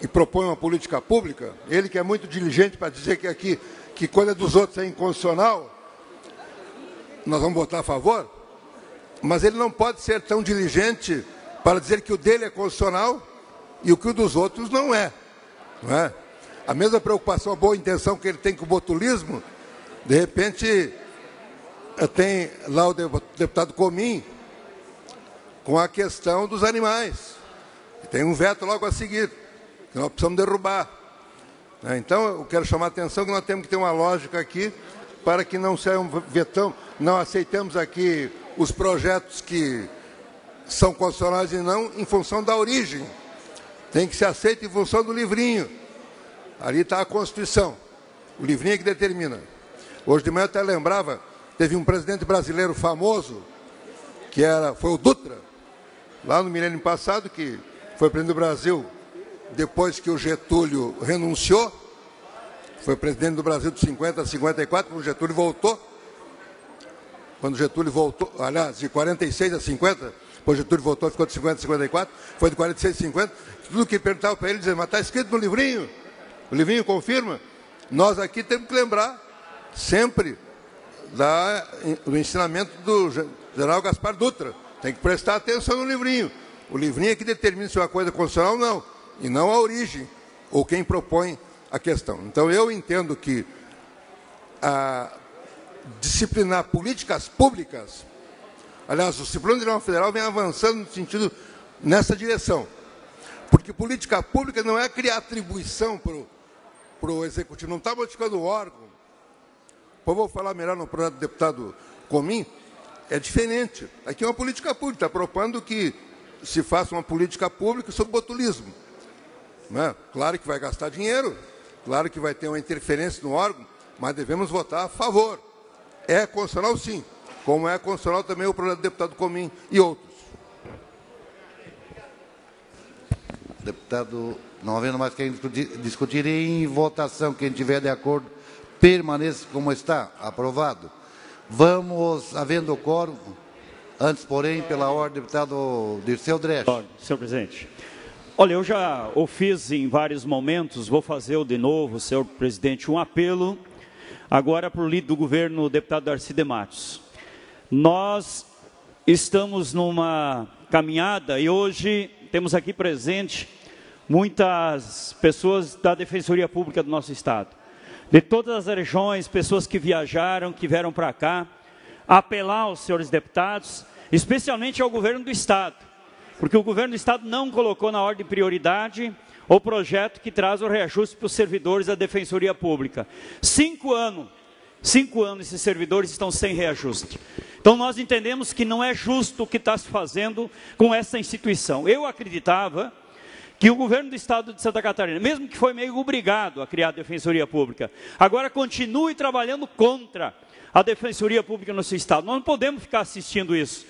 e propõe uma política pública, ele que é muito diligente para dizer que aqui, que quando é dos outros é inconstitucional, nós vamos votar a favor, mas ele não pode ser tão diligente para dizer que o dele é constitucional e o que o dos outros não é. Não é? A mesma preocupação, a boa intenção que ele tem com o botulismo, de repente tem lá o deputado Comim com a questão dos animais. Tem um veto logo a seguir, que nós precisamos derrubar. Então, eu quero chamar a atenção que nós temos que ter uma lógica aqui para que não saiam vetão, não aceitemos aqui os projetos que são constitucionais e não em função da origem. Tem que ser aceito em função do livrinho. Ali está a Constituição. O livrinho é que determina. Hoje de manhã eu até lembrava, teve um presidente brasileiro famoso, que foi o Dutra, lá no milênio passado, que foi presidente do Brasil depois que o Getúlio renunciou. Foi presidente do Brasil de 50 a 54, quando o Getúlio voltou. Quando o Getúlio voltou, aliás, de 46 a 50, depois o Getúlio voltou, ficou de 50 a 54, foi de 46 a 50. Tudo que perguntava para ele, dizia, mas está escrito no livrinho. O livrinho confirma. Nós aqui temos que lembrar sempre do ensinamento do general Gaspar Dutra. Tem que prestar atenção no livrinho. O livrinho é que determina se é uma coisa constitucional ou não, e não a origem, ou quem propõe a questão. Então, eu entendo que disciplinar políticas públicas, aliás, o Supremo Tribunal Federal vem avançando no sentido, nessa direção. Porque política pública não é criar atribuição para o Executivo, não está modificando o órgão. Depois vou falar melhor no projeto do deputado Comim, é diferente. Aqui é uma política pública, está propondo que se faça uma política pública sobre botulismo. Não é? Claro que vai gastar dinheiro, claro que vai ter uma interferência no órgão, mas devemos votar a favor. É constitucional, sim, como é constitucional também o projeto do deputado Comim e outros. Deputado, não havendo mais quem discutir em votação, quem tiver de acordo, permaneça como está. Aprovado. Vamos, havendo quórum, antes, porém, pela ordem, deputado Dirceu Dresch. Senhor presidente. Olha, eu já o fiz em vários momentos, vou fazer de novo, senhor presidente, um apelo, agora para o líder do governo, o deputado Darcy de Matos. Nós estamos numa caminhada e hoje temos aqui presente muitas pessoas da Defensoria Pública do nosso Estado. De todas as regiões, pessoas que viajaram, que vieram para cá, apelar aos senhores deputados, especialmente ao governo do Estado, porque o governo do Estado não colocou na ordem de prioridade o projeto que traz o reajuste para os servidores da Defensoria Pública. 5 anos esses servidores estão sem reajuste. Então nós entendemos que não é justo o que está se fazendo com essa instituição. Eu acreditava que o governo do estado de Santa Catarina, mesmo que foi meio obrigado a criar a Defensoria Pública, agora continue trabalhando contra a Defensoria Pública no seu estado. Nós não podemos ficar assistindo isso.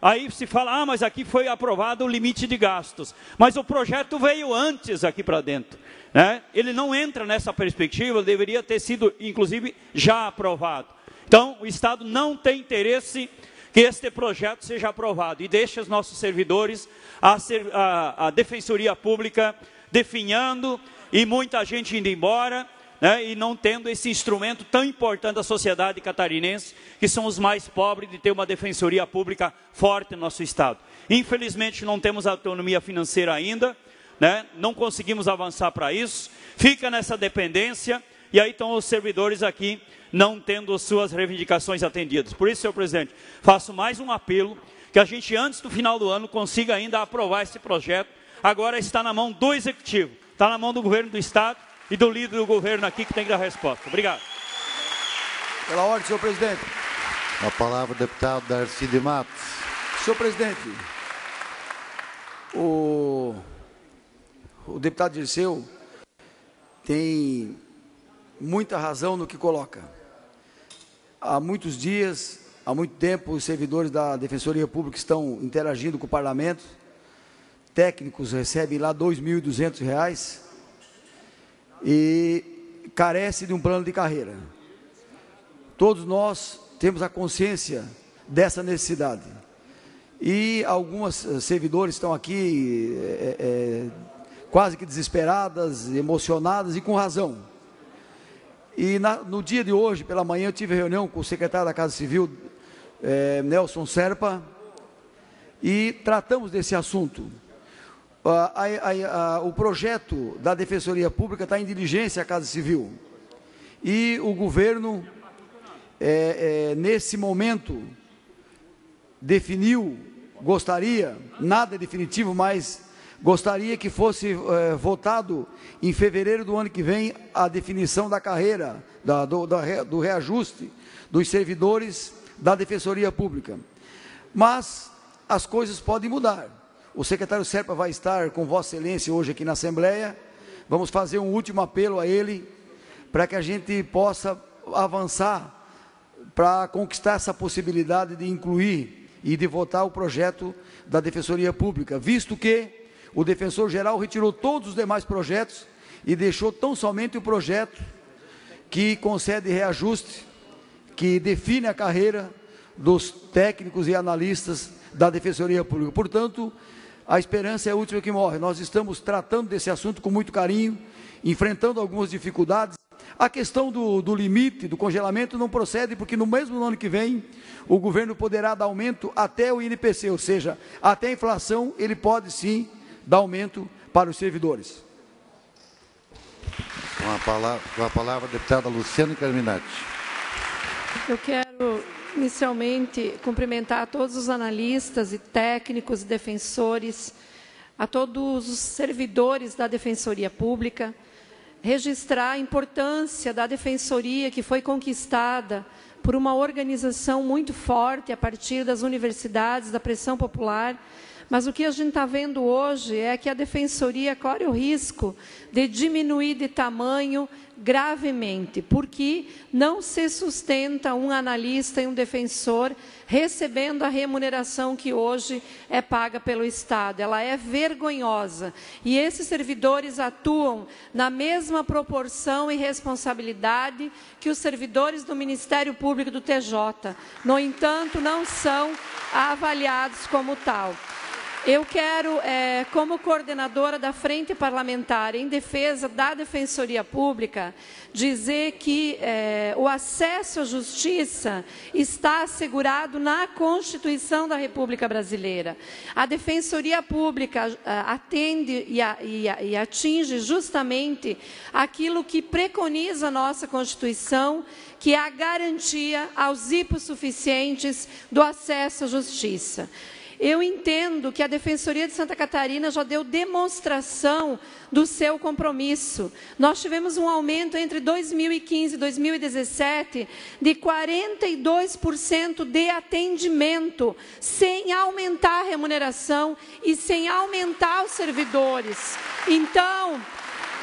Aí se fala, mas aqui foi aprovado o limite de gastos. Mas o projeto veio antes aqui para dentro, né? Ele não entra nessa perspectiva, deveria ter sido, inclusive, já aprovado. Então, o Estado não tem interesse que este projeto seja aprovado e deixe os nossos servidores, a Defensoria Pública definhando e muita gente indo embora, né, e não tendo esse instrumento tão importante da sociedade catarinense, que são os mais pobres, de ter uma defensoria pública forte no nosso estado. Infelizmente não temos autonomia financeira ainda, né, não conseguimos avançar para isso, fica nessa dependência, e aí estão os servidores aqui não tendo suas reivindicações atendidas. Por isso, senhor presidente, faço mais um apelo, que a gente antes do final do ano consiga ainda aprovar esse projeto. Agora está na mão do Executivo, está na mão do governo do estado, e do líder do governo aqui que tem que dar resposta. Obrigado. Pela ordem, senhor presidente. A palavra, deputado Darcy de Matos. Senhor presidente, o deputado Dirceu tem muita razão no que coloca. Há muitos dias, há muito tempo, os servidores da Defensoria Pública estão interagindo com o parlamento. Técnicos recebem lá R$ 2.200 e carece de um plano de carreira. Todos nós temos a consciência dessa necessidade. E algumas servidores estão aqui quase que desesperadas, emocionadas e com razão. E no dia de hoje, pela manhã, eu tive reunião com o secretário da Casa Civil, Nelson Serpa, e tratamos desse assunto. O projeto da Defensoria Pública está em diligência à Casa Civil. E o governo, nesse momento, definiu, gostaria, nada é definitivo, mas gostaria que fosse votado em fevereiro do ano que vem a definição da carreira, do reajuste dos servidores da Defensoria Pública. Mas as coisas podem mudar. O secretário Serpa vai estar com Vossa Excelência hoje aqui na Assembleia. Vamos fazer um último apelo a ele, para que a gente possa avançar, para conquistar essa possibilidade de incluir e de votar o projeto da Defensoria Pública, visto que o Defensor-Geral retirou todos os demais projetos e deixou tão somente o projeto que concede reajuste, que define a carreira dos técnicos e analistas da Defensoria Pública. Portanto, a esperança é a última que morre. Nós estamos tratando desse assunto com muito carinho, enfrentando algumas dificuldades. A questão do limite, do congelamento, não procede, porque no mesmo ano que vem, o governo poderá dar aumento até o INPC, ou seja, até a inflação, ele pode sim dar aumento para os servidores. Com a palavra, a deputada Luciana Carminati. Eu quero, inicialmente, cumprimentar a todos os analistas e técnicos e defensores, a todos os servidores da Defensoria Pública, registrar a importância da Defensoria, que foi conquistada por uma organização muito forte a partir das universidades, da pressão popular. Mas o que a gente está vendo hoje é que a Defensoria corre o risco de diminuir de tamanho gravemente, porque não se sustenta um analista e um defensor recebendo a remuneração que hoje é paga pelo Estado. Ela é vergonhosa. E esses servidores atuam na mesma proporção e responsabilidade que os servidores do Ministério Público do TJ. No entanto, não são avaliados como tal. Eu quero, como coordenadora da Frente Parlamentar em defesa da Defensoria Pública, dizer que o acesso à justiça está assegurado na Constituição da República Brasileira. A Defensoria Pública atende e atinge justamente aquilo que preconiza a nossa Constituição, que é a garantia aos hipossuficientes do acesso à justiça. eu entendo que a Defensoria de Santa Catarina já deu demonstração do seu compromisso. Nós tivemos um aumento entre 2015 e 2017 de 42% de atendimento, sem aumentar a remuneração e sem aumentar os servidores. Então,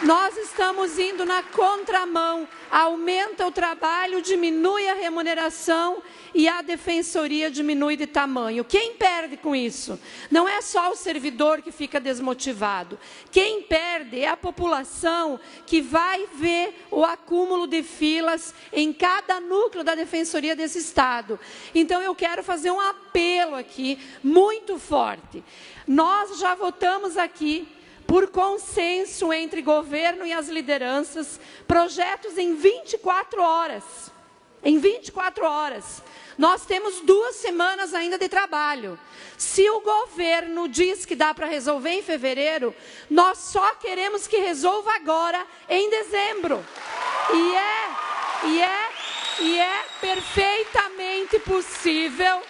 nós estamos indo na contramão, aumenta o trabalho, diminui a remuneração e a defensoria diminui de tamanho. Quem perde com isso? Não é só o servidor que fica desmotivado. Quem perde é a população que vai ver o acúmulo de filas em cada núcleo da defensoria desse estado. Então eu quero fazer um apelo aqui muito forte. Nós já votamos aqui, por consenso entre governo e as lideranças, projetos em 24 horas. Em 24 horas. Nós temos 2 semanas ainda de trabalho. Se o governo diz que dá para resolver em fevereiro, nós só queremos que resolva agora, em dezembro. E é perfeitamente possível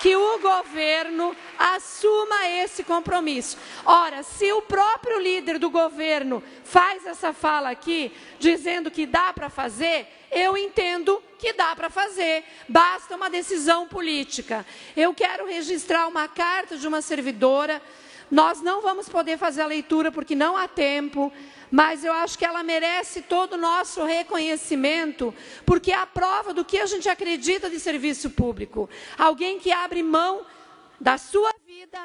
que o governo assuma esse compromisso. Ora, se o próprio líder do governo faz essa fala aqui, dizendo que dá para fazer, eu entendo que dá para fazer, basta uma decisão política. Eu quero registrar uma carta de uma servidora, nós não vamos poder fazer a leitura porque não há tempo, mas eu acho que ela merece todo o nosso reconhecimento, porque é a prova do que a gente acredita de serviço público. Alguém que abre mão da sua vida...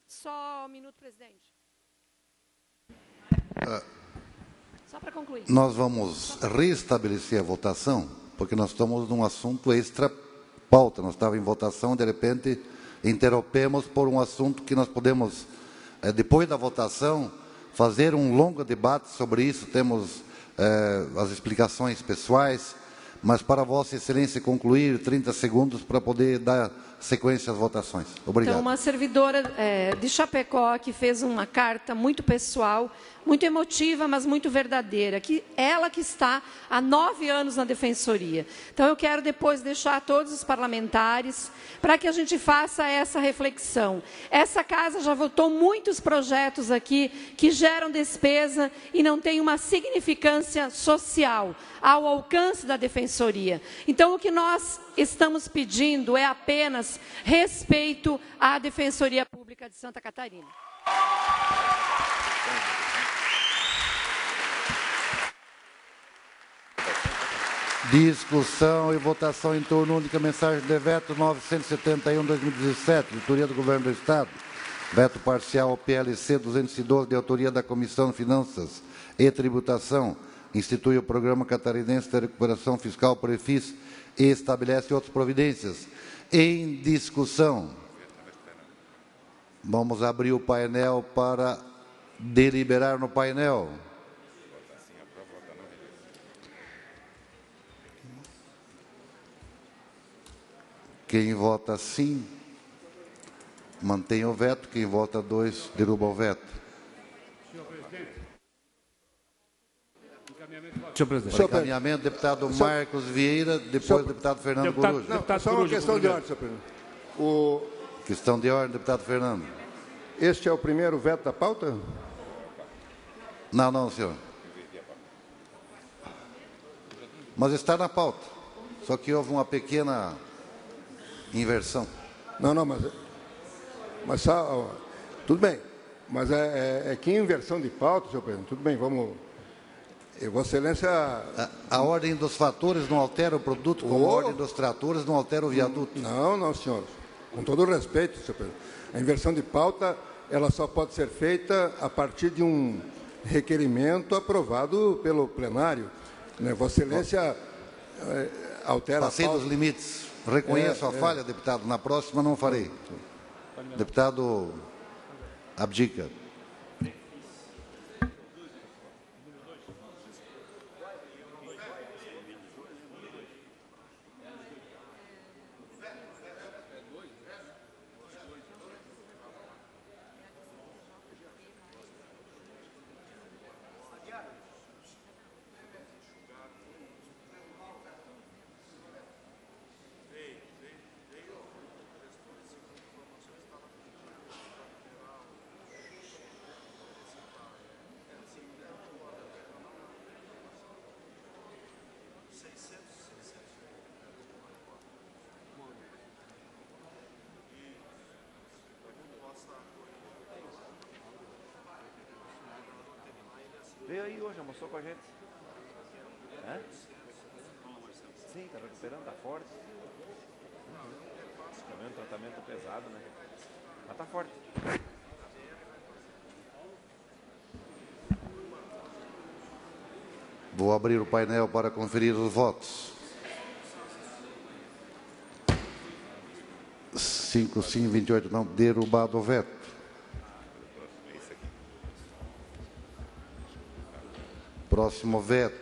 Só um minuto, presidente. Só para concluir. Nós vamos restabelecer a votação, porque nós estamos num assunto extra-pauta. Nós estávamos em votação, de repente, interrompemos por um assunto que nós podemos, depois da votação, fazer um longo debate sobre isso. Temos as explicações pessoais, mas para Vossa Excelência concluir, 30 segundos para poder dar sequência às votações. Obrigado. Então, uma servidora de Chapecó que fez uma carta muito pessoal, muito emotiva, mas muito verdadeira, que ela que está há 9 anos na Defensoria. Então, eu quero depois deixar a todos os parlamentares para que a gente faça essa reflexão. Essa casa já votou muitos projetos aqui que geram despesa e não tem uma significância social ao alcance da Defensoria. Então, o que nós estamos pedindo é apenas respeito à Defensoria Pública de Santa Catarina. Discussão e votação em turno única. Mensagem de veto 971/2017, de autoria do Governo do Estado. Veto parcial ao PLC 212, de autoria da Comissão de Finanças e Tributação. Institui o Programa Catarinense de Recuperação Fiscal, PREFIS, e estabelece outras providências. Em discussão. Vamos abrir o painel para deliberar no painel. Quem vota sim, mantém o veto. Quem vota 2, derruba o veto. Senhor presidente. Encaminhamento, deputado Marcos Vieira, depois deputado Fernando Coruja. Não, só uma questão de ordem, senhor presidente. Questão de ordem, deputado Fernando. Este é o primeiro veto da pauta? Não, senhor. Mas está na pauta. Só que houve uma pequena inversão. Não, mas tudo bem. Mas é que inversão de pauta, senhor presidente. Tudo bem, vamos... Vossa Excelência... A ordem dos fatores não altera o produto, como a ordem dos tratores não altera o viaduto. Não, senhor. Com todo o respeito, senhor presidente. A inversão de pauta, ela só pode ser feita a partir de um requerimento aprovado pelo plenário. Né? Vossa Excelência altera Passei a pauta. dos limites. Reconheço a falha, deputado. Na próxima não farei. Deputado abdica. Veio aí hoje, almoçou com a gente. É? Sim, está recuperando, está forte. Também um tratamento pesado, né? Mas está forte. Vou abrir o painel para conferir os votos. 5 sim, 28 não. Derrubado o veto. Próximo veto.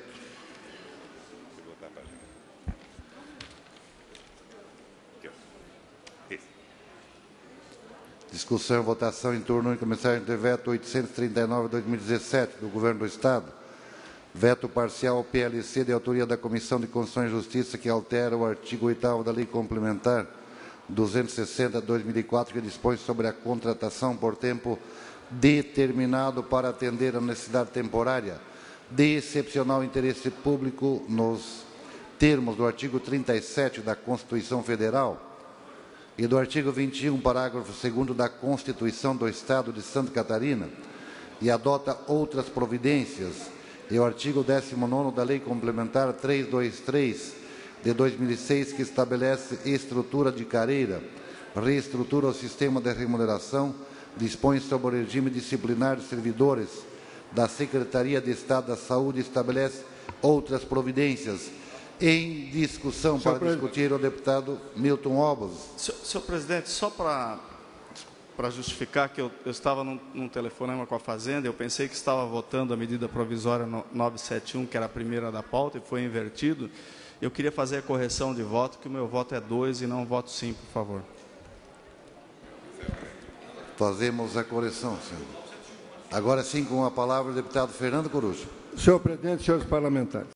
Discussão e votação em turno único, mensagem de veto 839/2017 do Governo do Estado. Veto parcial ao PLC de autoria da Comissão de Constituição e Justiça que altera o artigo 8º da Lei Complementar 260/2004 que dispõe sobre a contratação por tempo determinado para atender a necessidade temporária de excepcional interesse público nos termos do artigo 37 da Constituição Federal e do artigo 21, parágrafo 2º da Constituição do Estado de Santa Catarina e adota outras providências, e o artigo 19º da Lei Complementar 323 de 2006, que estabelece estrutura de carreira, reestrutura o sistema de remuneração, dispõe sobre o regime disciplinar de servidores da Secretaria de Estado da Saúde e estabelece outras providências. Em discussão para discutir o deputado Milton Obos. Senhor presidente, só para justificar que eu estava num telefonema com a Fazenda, eu pensei que estava votando a medida provisória 971, que era a primeira da pauta, e foi invertido. Eu queria fazer a correção de voto, que o meu voto é 2 e não voto sim, por favor. Fazemos a correção, senhor. Agora sim, com a palavra o deputado Fernando Coruja. Senhor presidente, senhores parlamentares.